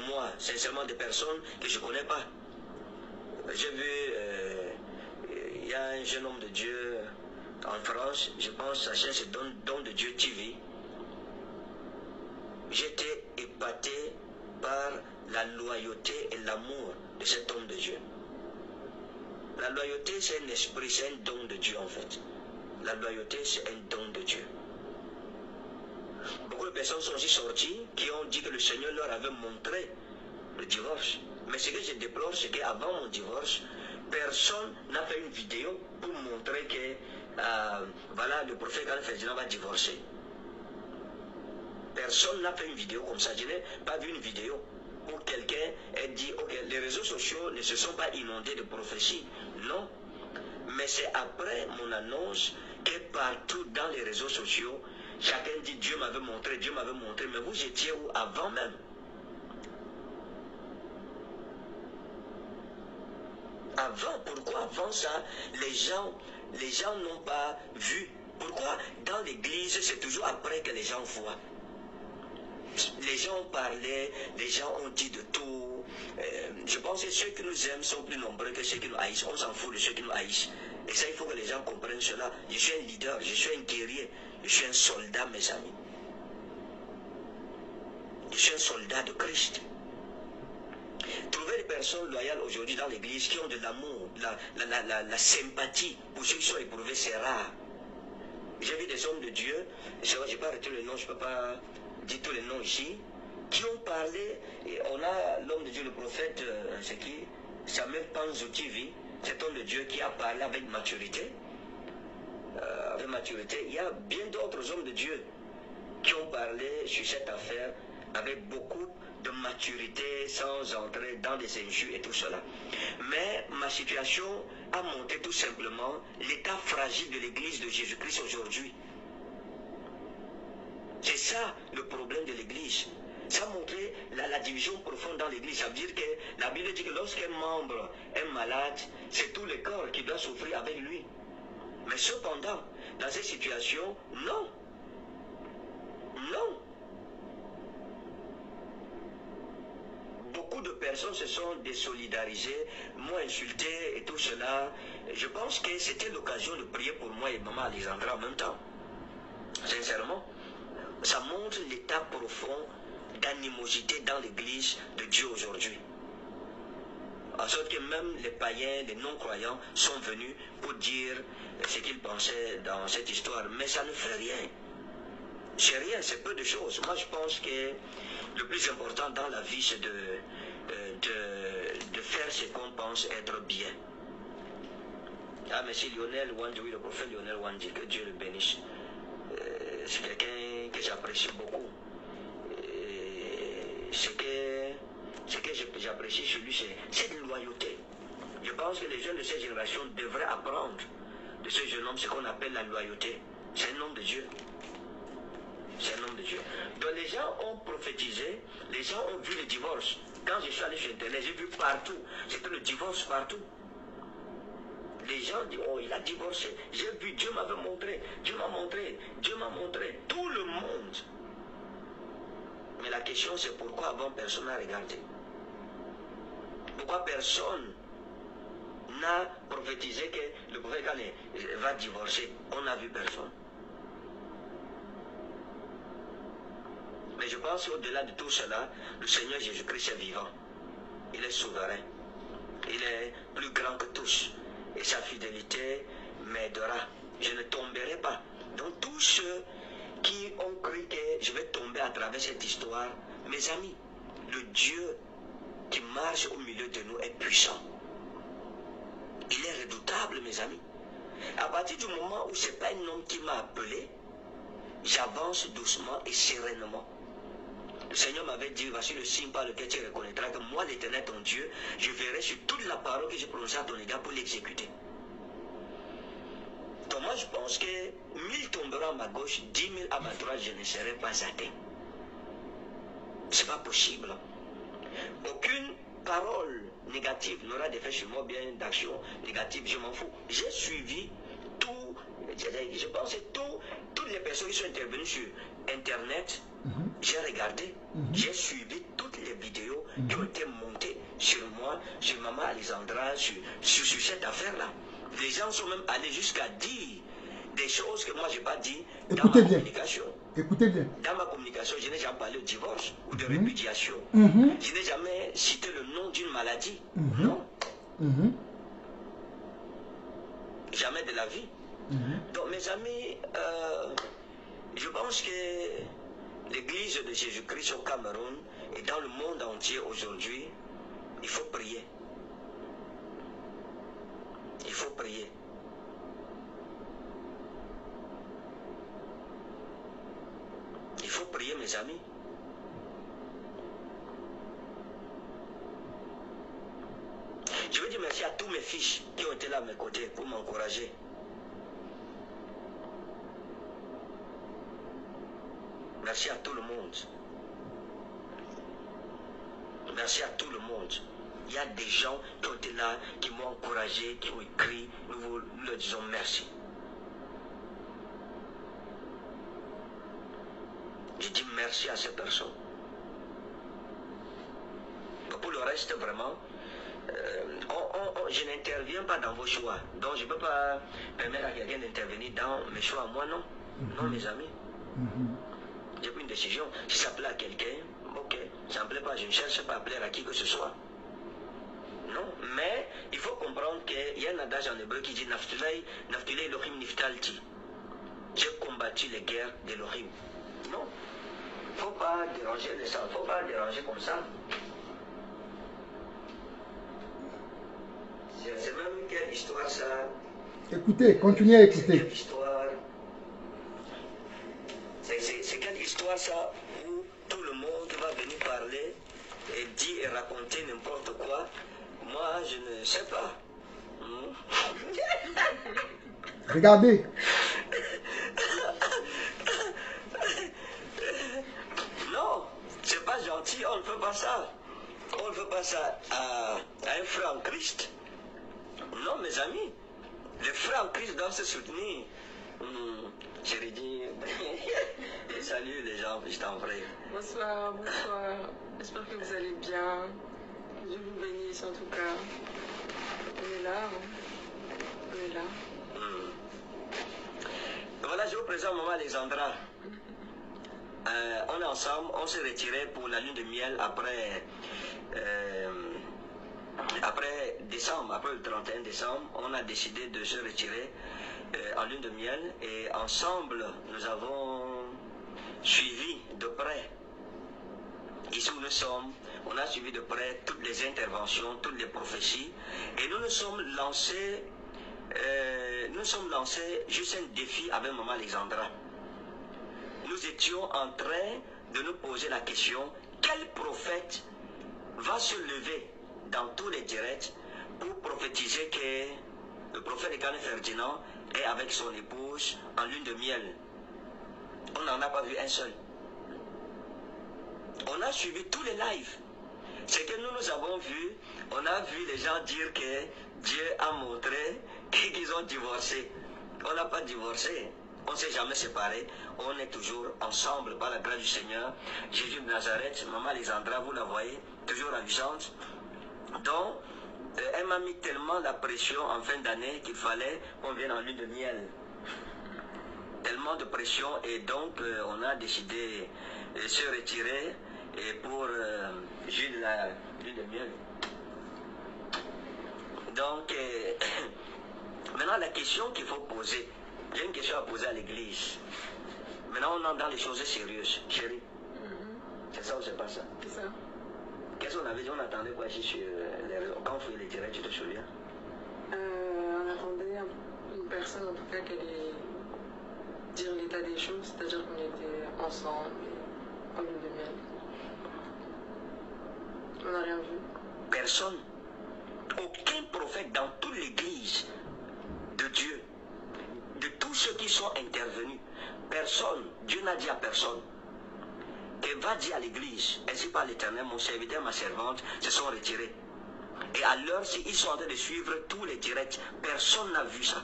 moi, sincèrement des personnes que je ne connais pas. J'ai vu, il y a un jeune homme de Dieu en France, je pense sa chaîne c'est Don de Dieu TV. J'étais épaté par la loyauté et l'amour de cet homme de Dieu. La loyauté c'est un esprit, c'est un don de Dieu en fait. La loyauté c'est un don de Dieu. Beaucoup de personnes sont aussi sorties qui ont dit que le Seigneur leur avait montré le divorce. Mais ce que je déplore, c'est qu'avant mon divorce, personne n'a fait une vidéo pour montrer que voilà, le prophète Ferdinand va divorcer. Personne n'a fait une vidéo comme ça. Je n'ai pas vu une vidéo où quelqu'un ait dit ok, les réseaux sociaux ne se sont pas inondés de prophéties. Non. Mais c'est après mon annonce que partout dans les réseaux sociaux, chacun dit Dieu m'avait montré, Dieu m'avait montré. Mais vous étiez où avant même? Avant, pourquoi avant ça, les gens n'ont pas vu? Pourquoi dans l'église, c'est toujours après que les gens voient? Les gens ont parlé, les gens ont dit de tout. Je pense que ceux qui nous aiment sont plus nombreux que ceux qui nous haïssent. On s'en fout de ceux qui nous haïssent. Et ça, il faut que les gens comprennent cela. Je suis un leader, je suis un guerrier, je suis un soldat, mes amis. Je suis un soldat de Christ. Trouver des personnes loyales aujourd'hui dans l'église qui ont de l'amour, la sympathie pour ceux qui sont éprouvés, c'est rare. J'ai vu des hommes de Dieu, je n'ai pas arrêté le nom, je ne peux pas dire tous les noms ici, qui ont parlé, et on a l'homme de Dieu, le prophète, c'est qui? Samuel Panzo TV, cet homme de Dieu qui a parlé avec maturité. Il y a bien d'autres hommes de Dieu qui ont parlé sur cette affaire avec beaucoup de maturité, sans entrer dans des injures et tout cela. Mais ma situation a montré tout simplement l'état fragile de l'église de Jésus-Christ aujourd'hui. C'est ça le problème de l'église. Ça a montré la division profonde dans l'église. Ça veut dire que la Bible dit que lorsqu'un membre est malade, c'est tout le corps qui doit souffrir avec lui. Mais cependant, dans cette situation, non. Non. Beaucoup de personnes se sont désolidarisées, m'ont insulté et tout cela. Je pense que c'était l'occasion de prier pour moi et maman Alexandra en même temps. Sincèrement, ça montre l'état profond d'animosité dans l'église de Dieu aujourd'hui. En sorte que même les païens, les non-croyants sont venus pour dire ce qu'ils pensaient dans cette histoire. Mais ça ne fait rien. C'est rien, c'est peu de choses. Moi, je pense que le plus important dans la vie, c'est de faire ce qu'on pense être bien. Ah, merci Lionel Wandi, oui, le prophète Lionel Wandi, que Dieu le bénisse. C'est quelqu'un que j'apprécie beaucoup. Ce que j'apprécie chez lui, c'est de loyauté. Je pense que les jeunes de cette génération devraient apprendre de ce jeune homme ce qu'on appelle la loyauté. C'est un homme de Dieu. C'est un homme de Dieu. Donc les gens ont prophétisé, les gens ont vu le divorce. Quand je suis allé sur Internet, j'ai vu partout. C'était le divorce partout. Les gens disent, oh, il a divorcé. J'ai vu, Dieu m'avait montré, Dieu m'a montré, Dieu m'a montré. Tout le monde. Mais la question c'est pourquoi avant personne n'a regardé? Pourquoi personne n'a prophétisé que le prophète va divorcer? On n'a vu personne. Mais je pense qu'au-delà de tout cela, le Seigneur Jésus-Christ est vivant. Il est souverain. Il est plus grand que tous. Et sa fidélité m'aidera. Je ne tomberai pas. Donc tous ceux qui ont cru que je vais tomber à travers cette histoire, mes amis, le Dieu qui marche au milieu de nous est puissant. Il est redoutable, mes amis. À partir du moment où ce n'est pas un homme qui m'a appelé, j'avance doucement et sereinement. Le Seigneur m'avait dit, voici le signe par lequel tu reconnaîtras que moi, l'Éternel, ton Dieu, je verrai sur toute la parole que j'ai prononcée à ton égard pour l'exécuter. Donc moi, je pense que 1000 tomberont à ma gauche, 10 000 à ma droite, je ne serai pas atteint. C'est pas possible. Aucune parole négative n'aura d'effet sur moi, bien d'action négative, je m'en fous. J'ai suivi tout, je pensais toutes les personnes qui sont intervenues sur Internet, j'ai regardé, j'ai suivi toutes les vidéos qui ont été montées sur moi, sur Maman Alexandra, sur cette affaire-là. Les gens sont même allés jusqu'à dire des choses que moi je n'ai pas dit dans ma communication. Écoutez bien. Dans ma communication, je n'ai jamais parlé de divorce ou de répudiation. Je n'ai jamais cité le nom d'une maladie. Non. Jamais de la vie. Donc mes amis, je pense que l'Église de Jésus-Christ au Cameroun et dans le monde entier aujourd'hui, il faut prier. Il faut prier. Il faut prier, mes amis. Je veux dire merci à tous mes fils qui ont été là à mes côtés pour m'encourager. Merci à tout le monde. Merci à tout le monde. Il y a des gens qui ont été là, qui m'ont encouragé, qui ont écrit. Nous leur disons merci. Je dis merci à ces personnes. Donc pour le reste, vraiment, je n'interviens pas dans vos choix. Donc je ne peux pas permettre à quelqu'un d'intervenir dans mes choix. Moi, non. Non, mes amis. J'ai pris une décision. Si ça plaît à quelqu'un, ok. Ça ne me plaît pas, je ne cherche pas à plaire à qui que ce soit. Non, mais il faut comprendre qu'il y a un adage en hébreu qui dit Naftulay Elohim Niftalti. J'ai combattu les guerres d'Elohim. Non. Il ne faut pas déranger les gens. Il ne faut pas déranger comme ça. C'est même quelle histoire ça. Écoutez, continuez à écouter. Quelle histoire. C'est quelle histoire ça où tout le monde va venir parler et dire et raconter n'importe quoi. Moi, je ne sais pas. Regardez. Non, c'est pas gentil, on ne fait pas ça. On ne fait pas ça à un frère en Christ. Non, mes amis, les frères en Christ doivent se soutenir. Je lui dis, salut les gens, je t'en prie. Bonsoir, bonsoir. J'espère que vous allez bien. Que Dieu vous bénisse en tout cas. On est là, hein. On est là. Voilà, je vous présente Maman Alexandra. On est ensemble, on s'est retiré pour la lune de miel après décembre, après le 31 décembre, on a décidé de se retirer en lune de miel et ensemble nous avons suivi de près, ici où nous sommes, on a suivi de près toutes les interventions, toutes les prophéties et nous nous sommes lancés juste un défi avec Maman Alexandra. Nous étions en train de nous poser la question, quel prophète va se lever dans tous les directs pour prophétiser que le prophète Ekane Ferdinand est avec son épouse en lune de miel. On n'en a pas vu un seul. On a suivi tous les lives. Ce que nous avons vu, on a vu les gens dire que Dieu a montré qu'ils ont divorcé. On n'a pas divorcé. On ne s'est jamais séparés. On est toujours ensemble par la grâce du Seigneur. Jésus de Nazareth, Maman Alexandra, vous la voyez, toujours ravissante. Donc, elle m'a mis tellement la pression en fin d'année qu'il fallait qu'on vienne en lune de miel. Tellement de pression et donc on a décidé de se retirer et pour juste la lune de miel. Donc, maintenant la question qu'il faut poser, j'ai une question à poser à l'église. Maintenant on entre dans les choses sérieuses, chérie. C'est ça ou c'est pas ça? C'est ça. Qu'est-ce qu'on avait dit? On attendait quoi ici sur les réseaux? Quand on faisait les directs, tu te souviens? On attendait une personne en tout cas qui allait dire l'état des choses, c'est-à-dire qu'on était ensemble en lune de miel. On n'a rien vu. Personne. Aucun prophète dans toute l'église de Dieu, de tous ceux qui sont intervenus, personne, Dieu n'a dit à personne. Et va dire à l'église, ainsi par l'Éternel, mon serviteur, ma servante, se sont retirés. Et à l'heure, ils sont en train de suivre tous les directs. Personne n'a vu ça.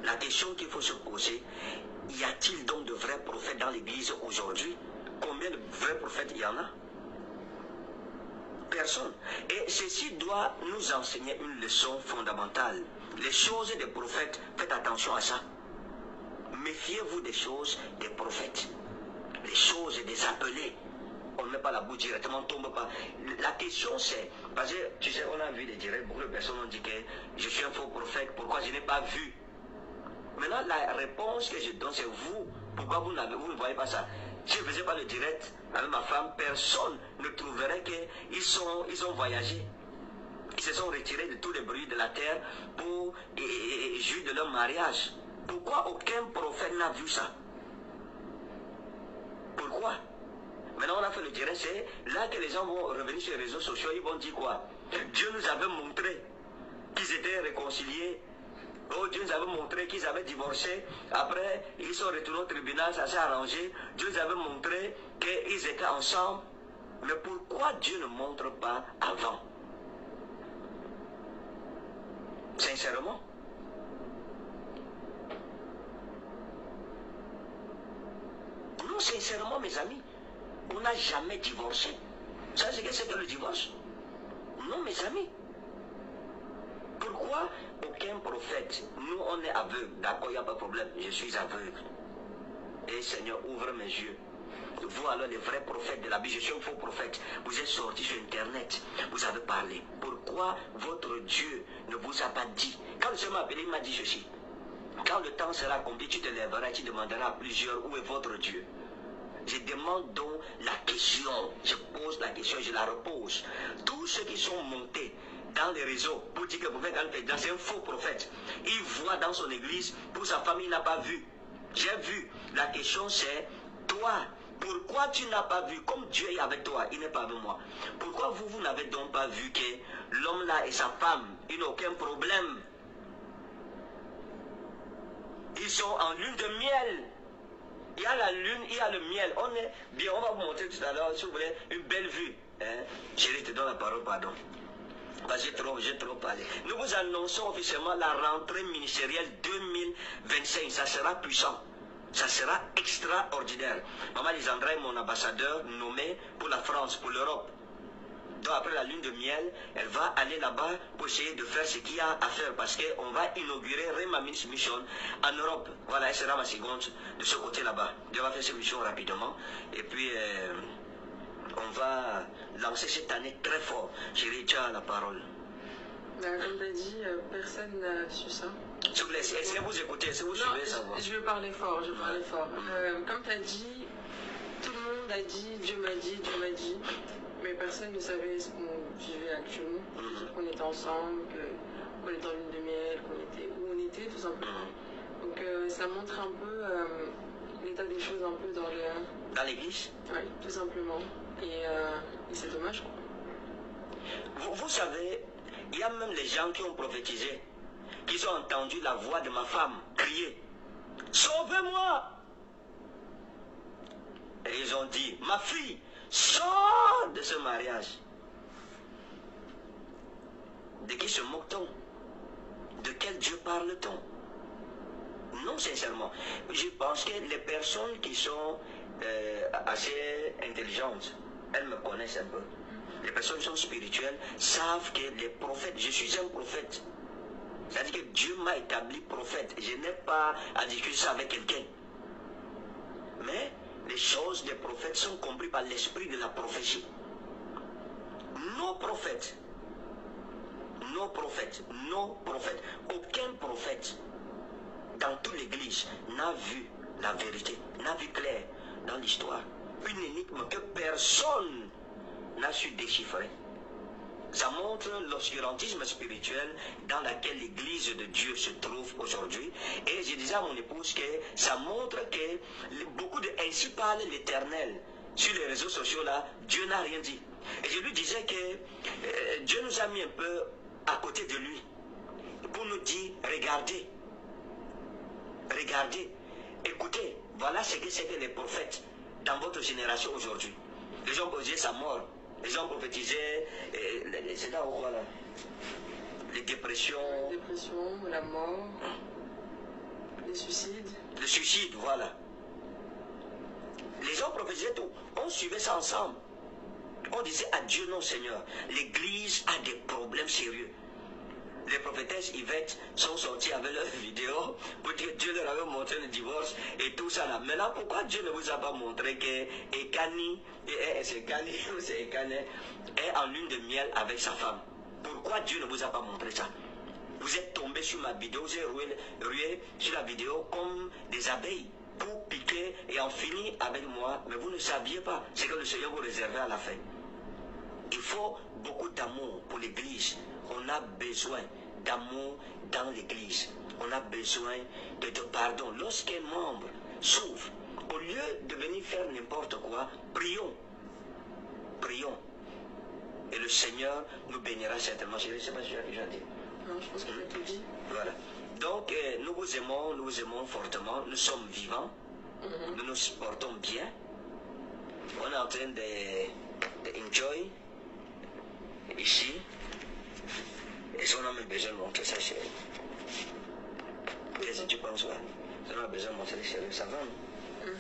La question qu'il faut se poser, y a-t-il donc de vrais prophètes dans l'église aujourd'hui? Combien de vrais prophètes il y en a? Personne. Et ceci doit nous enseigner une leçon fondamentale. Les choses des prophètes, faites attention à ça. Méfiez-vous des choses des prophètes. Les choses des appelés. On ne met pas la bouche directement, on ne tombe pas. La question c'est, parce que tu sais, on a vu des directs, beaucoup de personnes ont dit que je suis un faux prophète, pourquoi je n'ai pas vu? Maintenant, la réponse que je donne, c'est vous. Pourquoi vous ne voyez pas ça? Si je ne faisais pas le direct avec ma femme, personne ne trouverait qu'ils ont voyagé. Ils se sont retirés de tous les bruits de la terre pour jouir de leur mariage. Pourquoi aucun prophète n'a vu ça? Pourquoi? Maintenant, on a fait le direct, c'est là que les gens vont revenir sur les réseaux sociaux, ils vont dire quoi? Dieu nous avait montré qu'ils étaient réconciliés. Oh, Dieu nous avait montré qu'ils avaient divorcé. Après, ils sont retournés au tribunal, ça s'est arrangé. Dieu nous avait montré qu'ils étaient ensemble. Mais pourquoi Dieu ne montre pas avant? Sincèrement. Non, sincèrement, mes amis, on n'a jamais divorcé. Ça, c'est que le divorce? Non, mes amis. Pourquoi aucun prophète? Nous, on est aveugles. D'accord, il n'y a pas de problème. Je suis aveugle. Et Seigneur, ouvre mes yeux. Vous, alors, les vrais prophètes de la Bible, je suis un faux prophète. Vous êtes sortis sur Internet. Vous avez parlé. Pourquoi votre Dieu ne vous a pas dit? Quand le Seigneur m'a appelé, il m'a dit ceci. Quand le temps sera accompli, tu te lèveras et tu demanderas à plusieurs où est votre Dieu. Je demande donc la question. Je pose la question, je la repose. Tous ceux qui sont montés dans les réseaux pour dire que le prophète Al-Fedra, c'est un faux prophète. Il voit dans son église, pour sa famille, il n'a pas vu. J'ai vu. La question c'est, toi, pourquoi tu n'as pas vu? Comme Dieu est avec toi, il n'est pas avec moi. Pourquoi vous n'avez donc pas vu que l'homme là et sa femme, ils n'ont aucun problème? Ils sont en lune de miel. Il y a la lune, il y a le miel. On est bien, on va vous montrer tout à l'heure, si vous voulez, une belle vue. Hein? Chérie, te donne la parole, pardon. J'ai trop parlé. Nous vous annonçons officiellement la rentrée ministérielle 2025. Ça sera puissant. Ça sera extraordinaire. Maman Lisandra est mon ambassadeur nommé pour la France, pour l'Europe. Donc après la lune de miel, elle va aller là-bas pour essayer de faire ce qu'il y a à faire. Parce qu'on va inaugurer Rema Mission en Europe. Voilà, elle sera ma seconde de ce côté là-bas. Dieu va faire cette mission rapidement. Et puis, on va lancer cette année très fort. Chérie, tu as la parole. Comme tu as dit, personne n'a su ça. S'il vous plaît, est-ce que vous écoutez? Est-ce que vous suivez ça? Je vais parler fort, comme tu as dit, tout le monde a dit, Dieu m'a dit, mais personne ne savait ce qu'on vivait actuellement. Qu'on était ensemble, qu'on était en lune de miel, où on était tout simplement. Donc ça montre un peu l'état des choses un peu dans l'église. Oui, tout simplement. Et c'est dommage, quoi. Vous savez, il y a même les gens qui ont prophétisé, qui ont entendu la voix de ma femme crier « Sauvez-moi !» Et ils ont dit « Ma fille, sors de ce mariage !» De qui se moque-t-on? De quel Dieu parle-t-on? Non, sincèrement. Je pense que les personnes qui sont assez intelligentes, elles me connaissent un peu. Les personnes qui sont spirituelles savent que les prophètes, je suis un prophète. C'est-à-dire que Dieu m'a établi prophète. Je n'ai pas à discuter ça avec quelqu'un. Mais les choses des prophètes sont comprises par l'esprit de la prophétie. Nos prophètes, aucun prophète dans toute l'église n'a vu la vérité, n'a vu clair dans l'histoire. Une énigme que personne n'a su déchiffrer. Ça montre l'obscurantisme spirituel dans lequel l'église de Dieu se trouve aujourd'hui. Et je disais à mon épouse que ça montre que beaucoup de ainsi parle l'Éternel. sur les réseaux sociaux là, Dieu n'a rien dit. Et je lui disais que Dieu nous a mis un peu à côté de lui pour nous dire, regardez, regardez, écoutez, voilà ce que c'est que les prophètes dans votre génération aujourd'hui. Les gens prophétisaient sa mort, les gens prophétisaient, c'est là où voilà, les dépressions. La dépression, la mort, les suicides. Le suicide, voilà. Les gens prophétisaient tout. On suivait ça ensemble. On disait à Dieu, non Seigneur, l'Église a des problèmes sérieux. Les prophétesses Yvette sont sorties avec leurs vidéos pour dire que Dieu leur avait montré le divorce et tout ça là. Maintenant, pourquoi Dieu ne vous a pas montré que Ekani, est en lune de miel avec sa femme? Pourquoi Dieu ne vous a pas montré ça? Vous êtes tombé sur ma vidéo, vous êtes rué sur la vidéo comme des abeilles pour piquer et en finir avec moi, mais vous ne saviez pas ce que le Seigneur vous réservait à la fin. Il faut beaucoup d'amour pour l'Église. On a besoin d'amour dans l'Église. On a besoin de pardon. Lorsqu'un membre souffre, au lieu de venir faire n'importe quoi, prions. Prions. Et le Seigneur nous bénira certainement. Je ne sais pas si tu as déjà dit. Non, je pense que j'ai tout dit. Voilà. Donc, nous vous aimons fortement. Nous sommes vivants. Nous nous portons bien. On est en train de enjoy ici. Et si on a même besoin de montrer ça, chérie. Qu'est-ce que tu penses, ouais? Si on a besoin de montrer, chérie, ça va, non?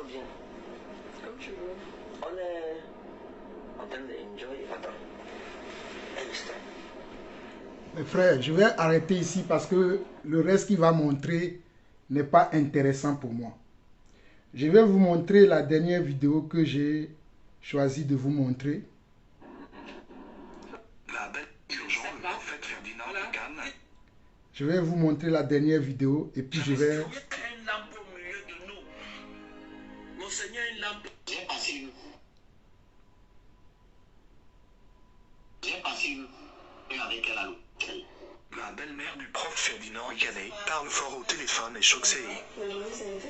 Ou bien? Comme tu veux. On est en train de enjoy. Attends. Un instant. Mes frères, je vais arrêter ici parce que le reste qu'il va montrer n'est pas intéressant pour moi. Je vais vous montrer la dernière vidéo que j'ai choisi de vous montrer. La belle urgent, le prophète Ferdinand Egan. Je vais vous montrer la dernière vidéo et puis je vais... Il y a une lampe au milieu de nous. Mon Seigneur, une lampe. J'ai passé une avec elle à l'hôtel. La belle-mère du prof Ferdinand Eganet parle fort au téléphone et choque ses. La journée, ça a été?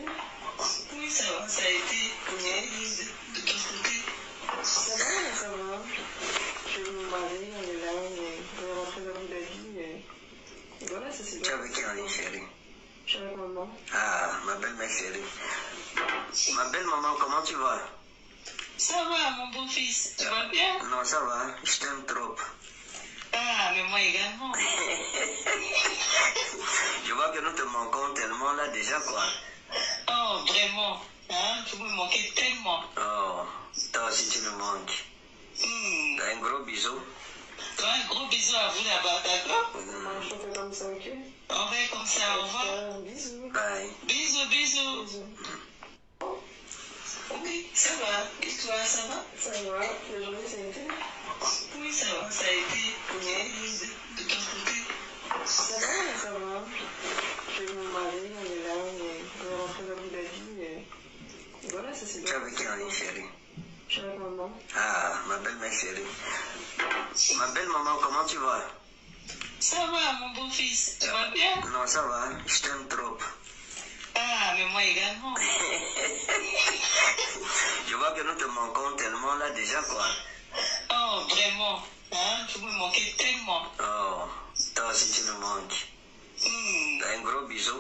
Oui, ça a été. De ton côté. Ça va, ça va. Je vais me marier, on est là, on est rentré dans la vie. Et voilà, ça c'est bien. Tu es avec qui en ligne, chérie? Je suis avec maman. Ah, ma belle-mère chérie. Ma belle maman, comment tu vas? Ça va, mon beau-fils. Tu vas bien? Non, ça va. Je t'aime trop. Ah, mais moi également. Je vois que nous te manquons tellement là déjà, quoi. Oh, vraiment. Hein? Vous me manquez tellement. Oh, toi aussi tu nous manques. Un gros bisou. Un gros bisou à vous là-bas, d'accord? On fait comme ça, ok? On fait comme ça, au revoir. Bisous. Bye. Bisous, bisous. Bisous. Oui, ça va. Et toi, ça va? Ça va, la journée, ça a été? Oui, ça a été. De ton côté. Ça va, ça va. Je vais me marier, on est là, on est rentré dans la vie. Et voilà, ça c'est bien. Tu es avec qui en ligne, chérie? Je suis avec maman. Ah, ma belle-mère chérie. Ma belle maman, comment tu vas? Ça va, mon beau-fils. Tu vas bien? Non, ça va. Je t'aime trop. Ah, mais moi également. Je vois que nous te manquons tellement là déjà, quoi. Oh, vraiment. Hein? Vous me manquez tellement. Oh, toi aussi tu nous manques. Un gros bisou.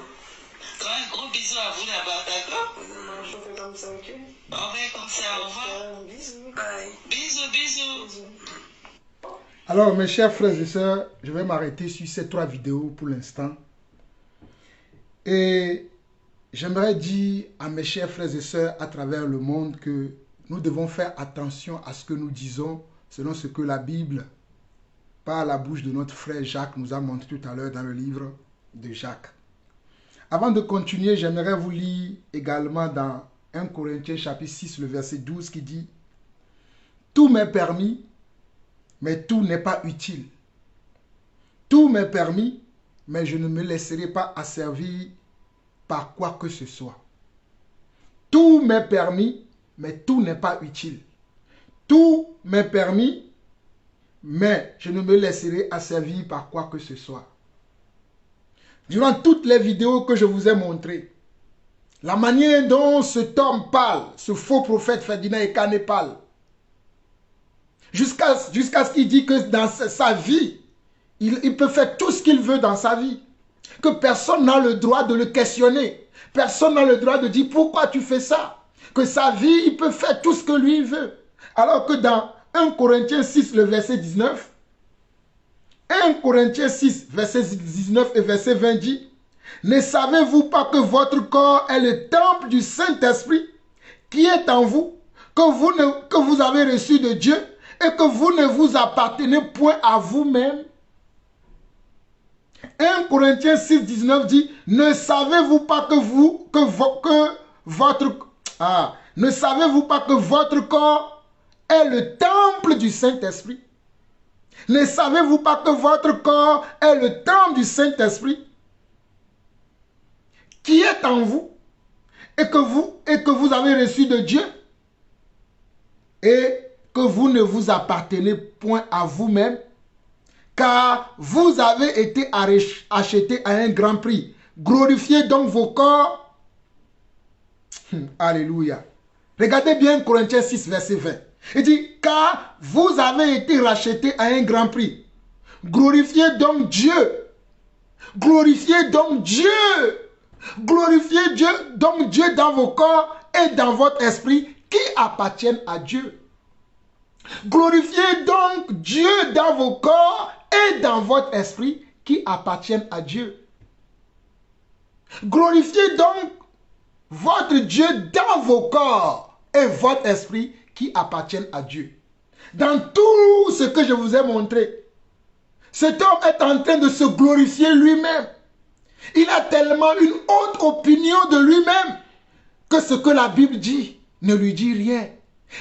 Un gros bisou à vous là-bas, d'accord? On fait comme ça, ok? On fait comme ça, au revoir. Bisous. Bye. Bisous, bisous. Bisous. Alors, mes chers frères et sœurs, je vais m'arrêter sur ces 3 vidéos pour l'instant. Et j'aimerais dire à mes chers frères et sœurs à travers le monde que nous devons faire attention à ce que nous disons selon ce que la Bible, par la bouche de notre frère Jacques, nous a montré tout à l'heure dans le livre de Jacques. Avant de continuer, j'aimerais vous lire également dans 1 Corinthiens chapitre 6, le verset 12 qui dit « Tout m'est permis, mais tout n'est pas utile. Tout m'est permis, mais je ne me laisserai pas asservir par quoi que ce soit. Tout m'est permis, mais tout n'est pas utile. Tout m'est permis, mais je ne me laisserai asservir par quoi que ce soit. » Durant toutes les vidéos que je vous ai montrées, la manière dont cet homme parle, ce faux prophète Ferdinand Ekane parle, jusqu'à ce qu'il dit que dans sa vie, il peut faire tout ce qu'il veut dans sa vie, que personne n'a le droit de le questionner, personne n'a le droit de dire pourquoi tu fais ça, que sa vie, il peut faire tout ce que lui veut. Alors que dans 1 Corinthiens 6, le verset 19, 1 Corinthiens 6, verset 19 et verset 20 dit, ne savez-vous pas que votre corps est le temple du Saint-Esprit qui est en vous, que vous avez reçu de Dieu et que vous ne vous appartenez point à vous-même? 1 Corinthiens 6, 19 dit, ne savez-vous pas ne savez-vous pas que votre corps est le temple du Saint-Esprit? Ne savez-vous pas que votre corps est le temple du Saint-Esprit qui est en vous et que vous avez reçu de Dieu et que vous ne vous appartenez point à vous-même, car vous avez été achetés à un grand prix. Glorifiez donc vos corps. Alléluia. Regardez bien Corinthiens 6, verset 20. Il dit, car vous avez été rachetés à un grand prix. Glorifiez donc Dieu. Glorifiez donc Dieu. Glorifiez Dieu, donc Dieu dans vos corps et dans votre esprit qui appartiennent à Dieu. Glorifiez donc Dieu dans vos corps et dans votre esprit qui appartiennent à Dieu. Glorifiez donc votre Dieu dans vos corps et votre esprit qui appartiennent à Dieu. Dans tout ce que je vous ai montré, cet homme est en train de se glorifier lui-même. Il a tellement une haute opinion de lui-même que ce que la Bible dit ne lui dit rien.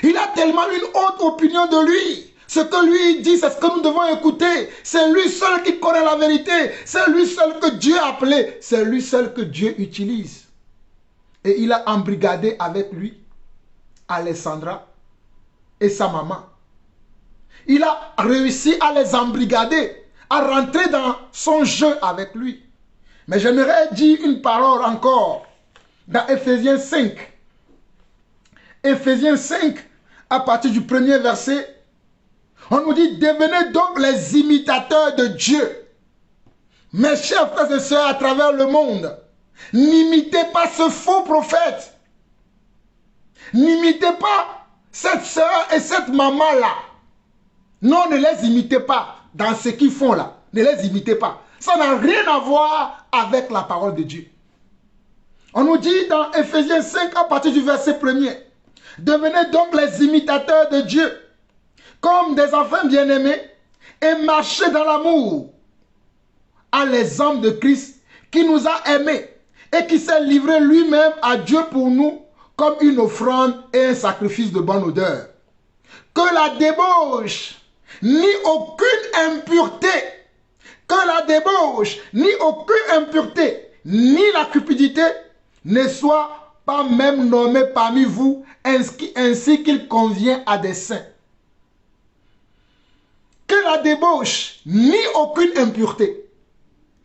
Il a tellement une haute opinion de lui. Ce que lui dit, c'est ce que nous devons écouter. C'est lui seul qui connaît la vérité. C'est lui seul que Dieu a appelé. C'est lui seul que Dieu utilise. Et il a embrigadé avec lui Alessandra et sa maman. Il a réussi à les embrigader, à rentrer dans son jeu avec lui. Mais j'aimerais dire une parole encore dans Éphésiens 5. Éphésiens 5, à partir du premier verset, on nous dit, devenez donc les imitateurs de Dieu. Mes chers frères et sœurs à travers le monde, n'imitez pas ce faux prophète. N'imitez pas cette sœur et cette maman-là. Non, ne les imitez pas dans ce qu'ils font là. Ne les imitez pas. Ça n'a rien à voir avec la parole de Dieu. On nous dit dans Éphésiens 5 à partir du verset 1er, devenez donc les imitateurs de Dieu, comme des enfants bien-aimés, et marchez dans l'amour, à l'exemple de Christ, qui nous a aimés, et qui s'est livré lui-même à Dieu pour nous, comme une offrande et un sacrifice de bonne odeur. Que la débauche, ni aucune impureté, ni la cupidité ne soit pas même nommée parmi vous, ainsi qu'il convient à des saints. Que la débauche, ni aucune impureté.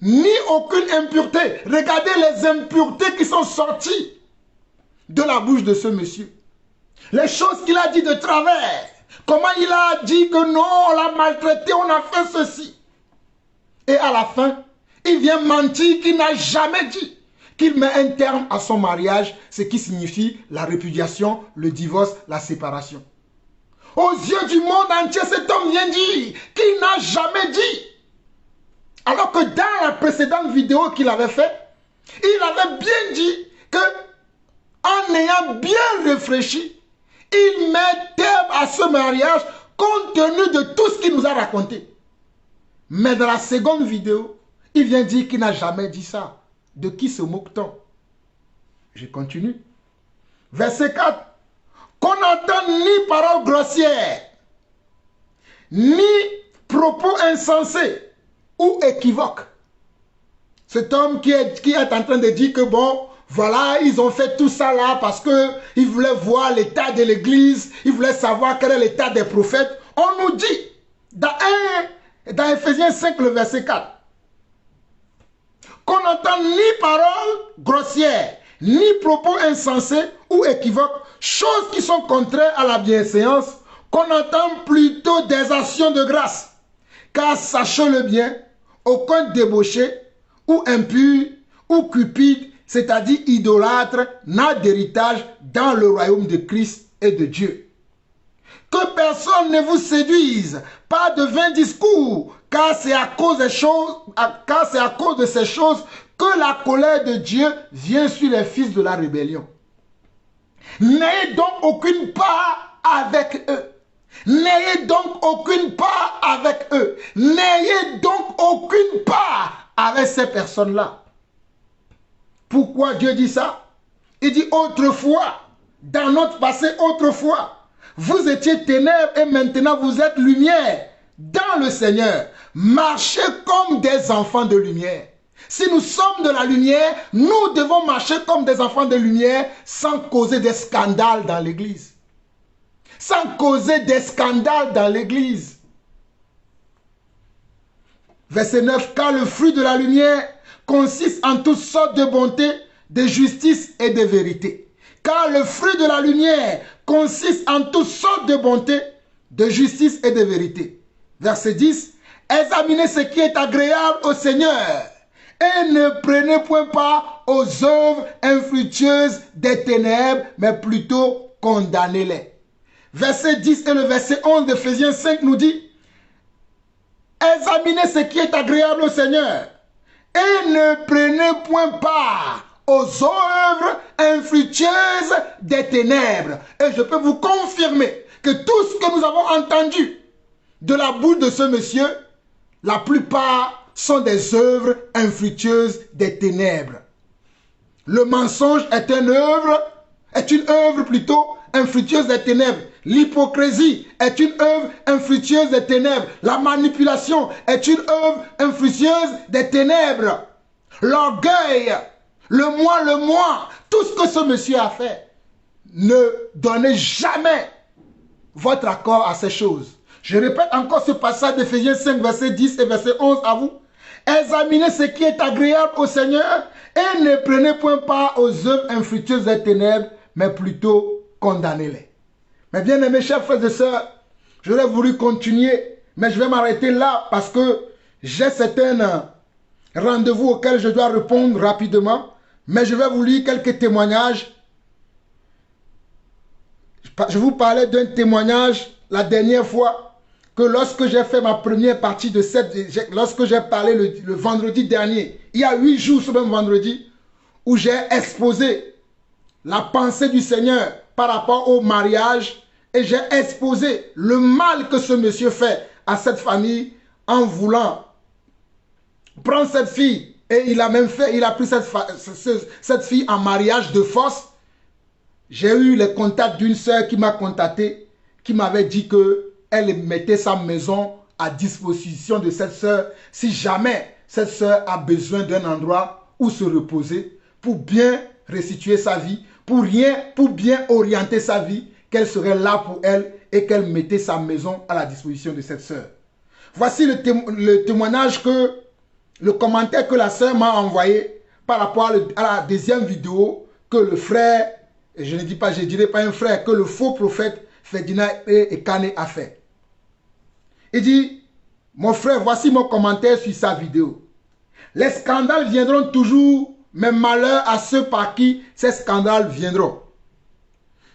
Regardez les impuretés qui sont sorties de la bouche de ce monsieur. Les choses qu'il a dit de travers. Comment il a dit que non, on l'a maltraité, on a fait ceci. Et à la fin, il vient mentir qu'il n'a jamais dit qu'il met un terme à son mariage, ce qui signifie la répudiation, le divorce, la séparation. Aux yeux du monde entier, cet homme vient dire qu'il n'a jamais dit. Alors que dans la précédente vidéo qu'il avait faite, il avait bien dit que, en ayant bien réfléchi, il met terme à ce mariage compte tenu de tout ce qu'il nous a raconté. Mais dans la seconde vidéo, il vient dire qu'il n'a jamais dit ça. De qui se moque-t-on? Je continue. Verset 4. Qu'on n'entende ni paroles grossières, ni propos insensés ou équivoques. Cet homme qui est en train de dire que bon, voilà, ils ont fait tout ça là parce qu'ils voulaient voir l'état de l'église, ils voulaient savoir quel est l'état des prophètes. On nous dit, dans Éphésiens 5, le verset 4, qu'on n'entend ni paroles grossières, ni propos insensés ou équivoques, choses qui sont contraires à la bienséance, qu'on entend plutôt des actions de grâce. Car sachez-le bien, aucun débauché ou impur ou cupide, c'est-à-dire idolâtre, n'a d'héritage dans le royaume de Christ et de Dieu. Que personne ne vous séduise par de vains discours, car c'est à cause de ces choses que la colère de Dieu vient sur les fils de la rébellion. N'ayez donc aucune part avec eux. N'ayez donc aucune part avec eux. N'ayez donc aucune part avec ces personnes-là. Pourquoi Dieu dit ça? Il dit autrefois, dans notre passé autrefois, vous étiez ténèbres et maintenant vous êtes lumière dans le Seigneur. Marchez comme des enfants de lumière. Si nous sommes de la lumière, nous devons marcher comme des enfants de lumière sans causer des scandales dans l'église. Sans causer des scandales dans l'église. Verset 9. Car le fruit de la lumière consiste en toutes sortes de bonté, de justice et de vérité. Car le fruit de la lumière consiste en toutes sortes de bonté, de justice et de vérité. Verset 10. Examinez ce qui est agréable au Seigneur et ne prenez point part aux œuvres infructueuses des ténèbres, mais plutôt condamnez-les. Verset 10 et le verset 11 d'Éphésiens 5 nous dit: examinez ce qui est agréable au Seigneur et ne prenez point part aux œuvres infructueuses des ténèbres. Et je peux vous confirmer que tout ce que nous avons entendu de la bouche de ce monsieur, la plupart sont des œuvres infructueuses des ténèbres. Le mensonge est une œuvre plutôt infructueuse des ténèbres. L'hypocrisie est une œuvre infructueuse des ténèbres. La manipulation est une œuvre infructueuse des ténèbres. L'orgueil, le moi, tout ce que ce monsieur a fait. Ne donnez jamais votre accord à ces choses. Je répète encore ce passage d'Éphésiens 5, verset 10 et verset 11 à vous. Examinez ce qui est agréable au Seigneur et ne prenez point part aux œuvres infructueuses des ténèbres, mais plutôt condamnez-les. Mais bien aimés chers frères et sœurs, j'aurais voulu continuer, mais je vais m'arrêter là parce que j'ai certains rendez-vous auxquels je dois répondre rapidement, mais je vais vous lire quelques témoignages. Je vous parlais d'un témoignage la dernière fois, que lorsque j'ai fait ma première partie de lorsque j'ai parlé le vendredi dernier, il y a 8 jours ce même vendredi, où j'ai exposé la pensée du Seigneur par rapport au mariage, et j'ai exposé le mal que ce monsieur fait à cette famille en voulant prendre cette fille, et il a pris cette fille en mariage de force. J'ai eu les contacts d'une sœur qui m'a contacté, qui m'avait dit qu'elle mettait sa maison à disposition de cette sœur si jamais cette sœur a besoin d'un endroit où se reposer pour bien restituer sa vie, pour bien orienter sa vie, qu'elle serait là pour elle et qu'elle mettait sa maison à la disposition de cette sœur. Voici le témoignage le commentaire que la sœur m'a envoyé par rapport à la deuxième vidéo que le frère, et je dirais pas un frère, que le faux prophète Ferdinand Ekane a fait. Il dit: mon frère, voici mon commentaire sur sa vidéo. Les scandales viendront toujours, mais malheur à ceux par qui ces scandales viendront.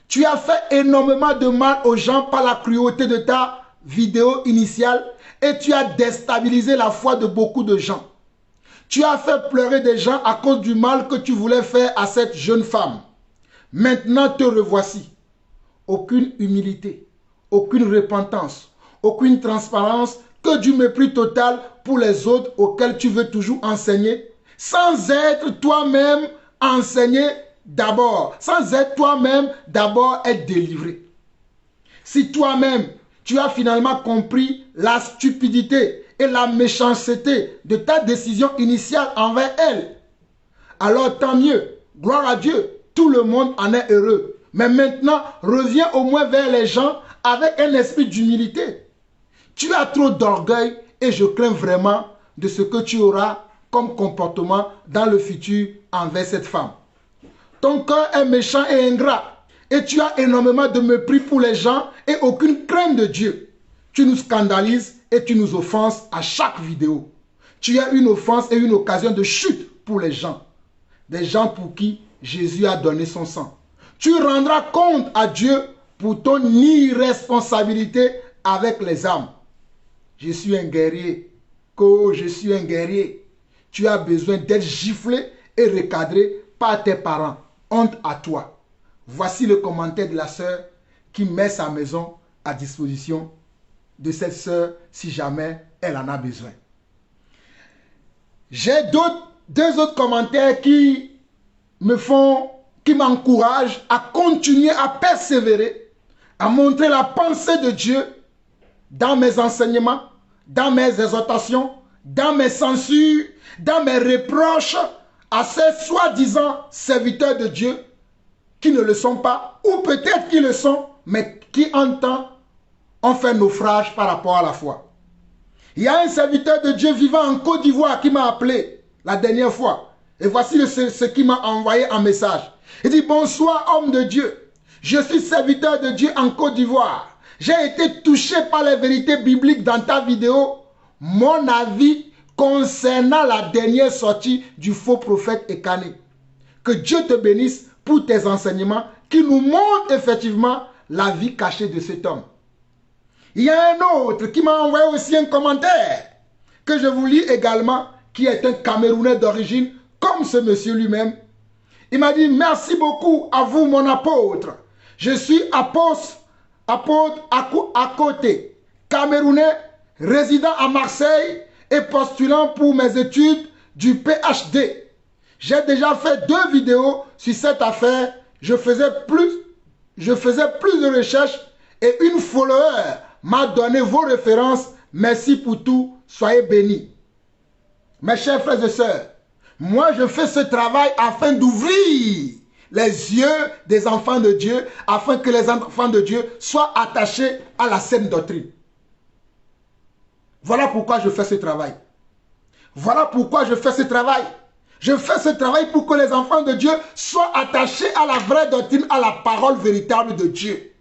Tu as fait énormément de mal aux gens par la cruauté de ta vidéo initiale et tu as déstabilisé la foi de beaucoup de gens. Tu as fait pleurer des gens à cause du mal que tu voulais faire à cette jeune femme. Maintenant te revoici. Aucune humilité, aucune repentance, aucune transparence, que du mépris total pour les autres auxquels tu veux toujours enseigner, sans être toi-même enseigné d'abord, sans être toi-même d'abord être délivré. Si toi-même, tu as finalement compris la stupidité et la méchanceté de ta décision initiale envers elle, alors tant mieux, gloire à Dieu, tout le monde en est heureux. Mais maintenant, reviens au moins vers les gens avec un esprit d'humilité. Tu as trop d'orgueil et je crains vraiment de ce que tu auras comme comportement dans le futur envers cette femme. ton cœur est méchant et ingrat. Et tu as énormément de mépris pour les gens et aucune crainte de Dieu. Tu nous scandalises et tu nous offenses à chaque vidéo. Tu as une offense et une occasion de chute pour les gens. Des gens pour qui Jésus a donné son sang. Tu rendras compte à Dieu pour ton irresponsabilité avec les âmes. Je suis un guerrier. Oh, je suis un guerrier. Tu as besoin d'être giflé et recadré par tes parents. Honte à toi. Voici le commentaire de la sœur qui met sa maison à disposition de cette sœur si jamais elle en a besoin. J'ai deux autres commentaires qui m'encouragent à continuer à persévérer, à montrer la pensée de Dieu dans mes enseignements, dans mes exhortations, dans mes censures, dans mes reproches à ces soi-disant serviteurs de Dieu qui ne le sont pas, ou peut-être qui le sont, mais qui en temps ont fait naufrage par rapport à la foi. Il y a un serviteur de Dieu vivant en Côte d'Ivoire qui m'a appelé la dernière fois. Et voici ce qu'il m'a envoyé en message. Il dit: bonsoir homme de Dieu. Je suis serviteur de Dieu en Côte d'Ivoire. J'ai été touché par les vérités bibliques dans ta vidéo. Mon avis concernant la dernière sortie du faux prophète Ekané. Que Dieu te bénisse pour tes enseignements qui nous montrent effectivement la vie cachée de cet homme. Il y a un autre qui m'a envoyé aussi un commentaire que je vous lis également, qui est un Camerounais d'origine, comme ce monsieur lui-même. Il m'a dit: merci beaucoup à vous mon apôtre. Je suis apôtre à côté, Camerounais, résident à Marseille et postulant pour mes études du PhD. J'ai déjà fait 2 vidéos sur cette affaire. Je faisais plus de recherches et une follower m'a donné vos références. Merci pour tout. Soyez bénis. Mes chers frères et sœurs, moi je fais ce travail afin d'ouvrir les yeux des enfants de Dieu, afin que les enfants de Dieu soient attachés à la saine doctrine. Voilà pourquoi je fais ce travail. Voilà pourquoi je fais ce travail. Je fais ce travail pour que les enfants de Dieu soient attachés à la vraie doctrine, à la parole véritable de Dieu.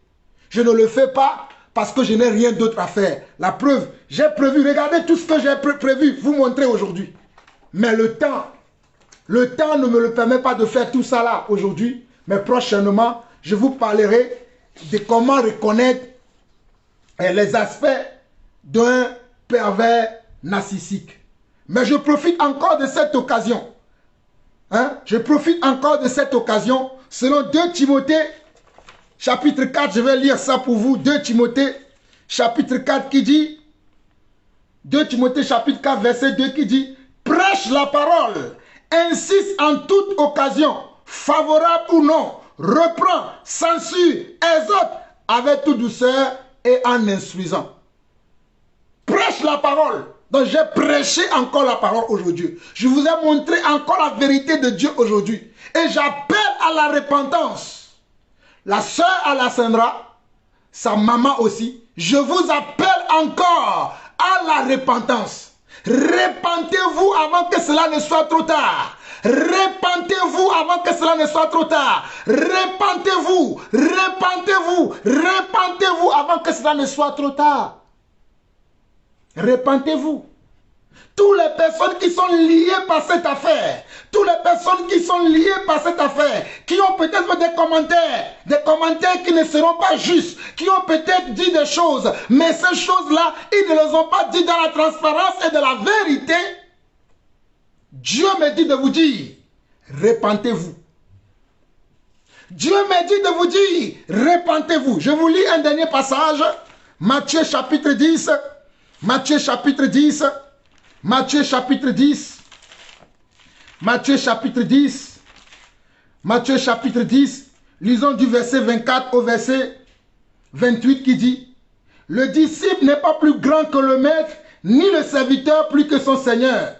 Je ne le fais pas parce que je n'ai rien d'autre à faire. La preuve, j'ai prévu, regardez tout ce que j'ai prévu, vous montrer aujourd'hui. Mais le temps ne me le permet pas de faire tout ça là aujourd'hui. Mais prochainement, je vous parlerai de comment reconnaître les aspects d'un pervers narcissique. Mais je profite encore de cette occasion. Je profite encore de cette occasion. Selon 2 Timothée, chapitre 4, je vais lire ça pour vous. 2 Timothée, chapitre 4 qui dit, 2 Timothée, chapitre 4, verset 2 qui dit: prêche la parole, insiste en toute occasion, favorable ou non, reprend, censure, exhorte avec toute douceur et en instruisant. Prêche la parole. Donc j'ai prêché encore la parole aujourd'hui. Je vous ai montré encore la vérité de Dieu aujourd'hui. Et j'appelle à la repentance. La sœur Alessandra, sa maman aussi, je vous appelle encore à la repentance. Repentez-vous avant que cela ne soit trop tard. Repentez-vous avant que cela ne soit trop tard. Repentez-vous, repentez-vous, repentez-vous avant que cela ne soit trop tard. Repentez-vous. Toutes les personnes qui sont liées par cette affaire, toutes les personnes qui sont liées par cette affaire, qui ont peut-être fait des commentaires qui ne seront pas justes, qui ont peut-être dit des choses, mais ces choses-là, ils ne les ont pas dit dans la transparence et de la vérité. Dieu me dit de vous dire, repentez-vous. Dieu me dit de vous dire, repentez-vous. Je vous lis un dernier passage, Matthieu chapitre 10, Matthieu chapitre 10, Matthieu chapitre 10, Matthieu chapitre 10, Matthieu chapitre 10, lisons du verset 24 au verset 28 qui dit: le disciple n'est pas plus grand que le maître, ni le serviteur plus que son seigneur.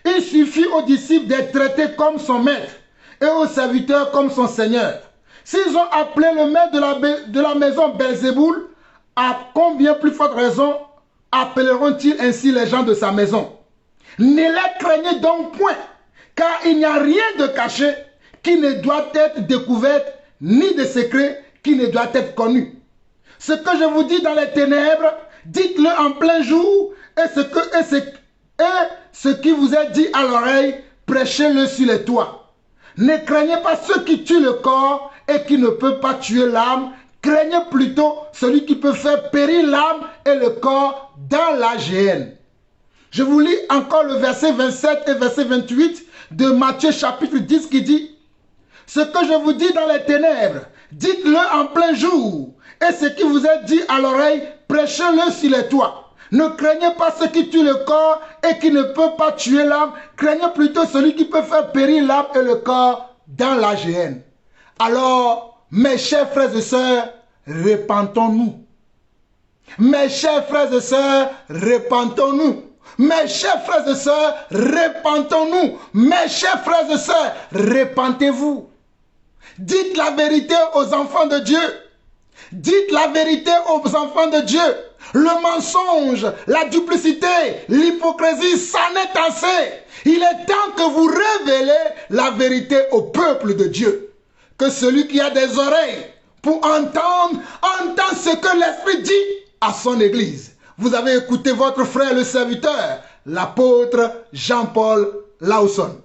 Il suffit au disciple d'être traité comme son maître et au serviteur comme son seigneur. S'ils ont appelé le maître de la maison Belzéboul, à combien plus forte raison appelleront-ils ainsi les gens de sa maison? Ne les craignez donc point, car il n'y a rien de caché qui ne doit être découverte, ni de secret qui ne doit être connu. Ce que je vous dis dans les ténèbres, dites-le en plein jour, et ce qui vous est dit à l'oreille, prêchez-le sur les toits. Ne craignez pas ceux qui tuent le corps et qui ne peuvent pas tuer l'âme. Craignez plutôt celui qui peut faire périr l'âme et le corps dans la géhenne. Je vous lis encore le verset 27 et verset 28 de Matthieu chapitre 10 qui dit: ce que je vous dis dans les ténèbres, dites-le en plein jour. Et ce qui vous est dit à l'oreille, prêchez-le sur les toits. Ne craignez pas ceux qui tuent le corps et qui ne peuvent pas tuer l'âme. Craignez plutôt celui qui peut faire périr l'âme et le corps dans la géhenne. Alors, mes chers frères et sœurs, repentons-nous. Mes chers frères et sœurs, repentons-nous. Mes chers frères et sœurs, repentons-nous. Mes chers frères et sœurs, repentez-vous. Dites la vérité aux enfants de Dieu. Dites la vérité aux enfants de Dieu. Le mensonge, la duplicité, l'hypocrisie, ça n'est assez. Il est temps que vous révélez la vérité au peuple de Dieu. Que celui qui a des oreilles pour entendre, entend ce que l'Esprit dit à son Église. Vous avez écouté votre frère le serviteur, l'apôtre Jean-Paul Lawson.